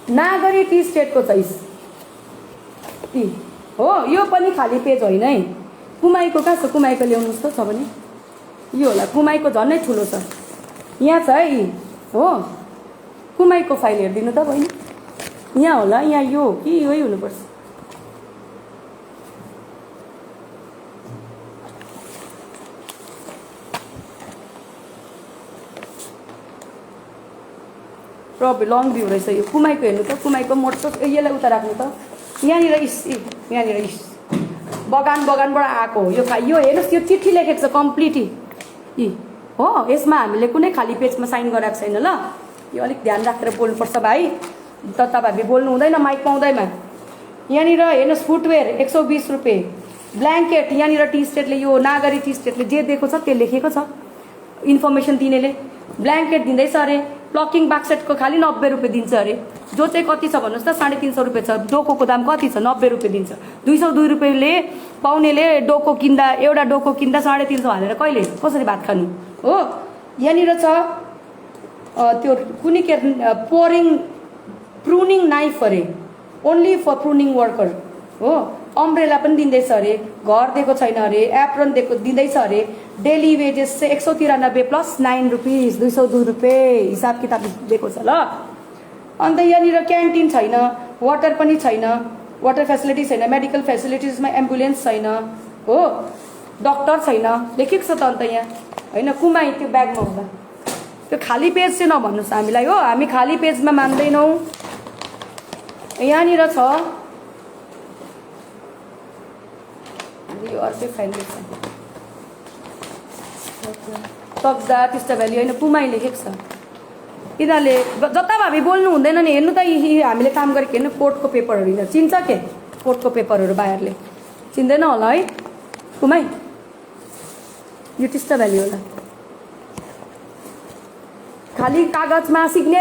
नागरी टी स्टेटको चाहिँ हो। यो पनि खाली पेज होइन है, कुमाईको कहाँ छ, कुमाईको ल्याउनुहोस् त छ भने, यो होला कुमाईको झन्नै ठुलो छ, यहाँ छ है हो। कुमाईको फाइल हेरिदिनु त बहिनी, यहाँ होला, यहाँ यो हो कि यही हुनुपर्छ। लङ भ्यू रहेछ यो, कुमाईको हेर्नु त, कुमाईको मोटो यसलाई उता राख्नु त। यहाँनिर यहाँनिर बगानबाट आएको हो यो हेर्नुहोस्, यो चिठी लेखेको छ कम्प्लिट हो। यसमा हामीले कुनै खाली पेजमा साइन गराएको छैन ल। यो अलिक ध्यान राखेर बोल्नुपर्छ भाइ, तपाईँहरूले बोल्नु हुँदैन माइक पाउँदैमा। यहाँनिर हेर्नुहोस् फुटवेयर 120 रुपियाँ, ब्ल्याङ्केट यहाँनिर टी स्टेटले, यो नागरी टी स्टेटले जे दिएको छ त्यो लेखेको छ इन्फर्मेसन दिनेले, ब्ल्याङ्केट दिँदैछ अरे। प्लकिङ बाक्सेटको खालि 90 रुपियाँ दिन्छ अरे, जो चाहिँ कति छ भन्नुहोस् त, 350 रुपियाँ छ। डोकोको दाम कति छ? 90 रुपियाँ दिन्छ। 202 रुपियाँले पाउनेले डोको किन्दा, एउटा डोको किन्दा 350 हालेर कहिले कसरी भात खानु हो। यहाँनिर छ त्यो कुनै के प्रुनिङ नाइफ अरे, ओन्ली फर प्रुनिङ वर्कर हो। अम्ब्रेला पनि दिँदैछ अरे, घर दिएको छैन अरे, एप्रोन दिँदैछ अरे। डेली वेजेस चाहिँ 193 प्लस 9 रुपिस, 202 रुपियाँ हिसाब किताब दिएको छ ल। अन्त यहाँनिर क्यान्टिन छैन, वाटर पनि छैन, वाटर फेसिलिटी छैन, मेडिकल फेसिलिटिजमा एम्बुलेन्स छैन हो, डक्टर छैन, लेखेको छ त अन्त यहाँ होइन। कुमाई त्यो ब्यागमा हुँदा त्यो खाली पेज चाहिँ नभन्नुहोस् हामीलाई हो, हामी खाली पेजमा मान्दैनौँ। यहाँनिर छ यो अर्कै फाइल छ, तग्दा टिस्टा भ्याली होइन, पुमाई लेखेको छ। यिनीहरूले जता भावी बोल्नु हुँदैन नि, हेर्नु त हामीले काम गरेको हेर्नु, कोर्टको पेपरहरू यिनीहरू चिन्छ के, कोर्टको पेपरहरू बाहिरले चिन्दैन होला है। पुमाई यो टिस्टा भ्याली होला, खालि कागजमा सिग्नेचर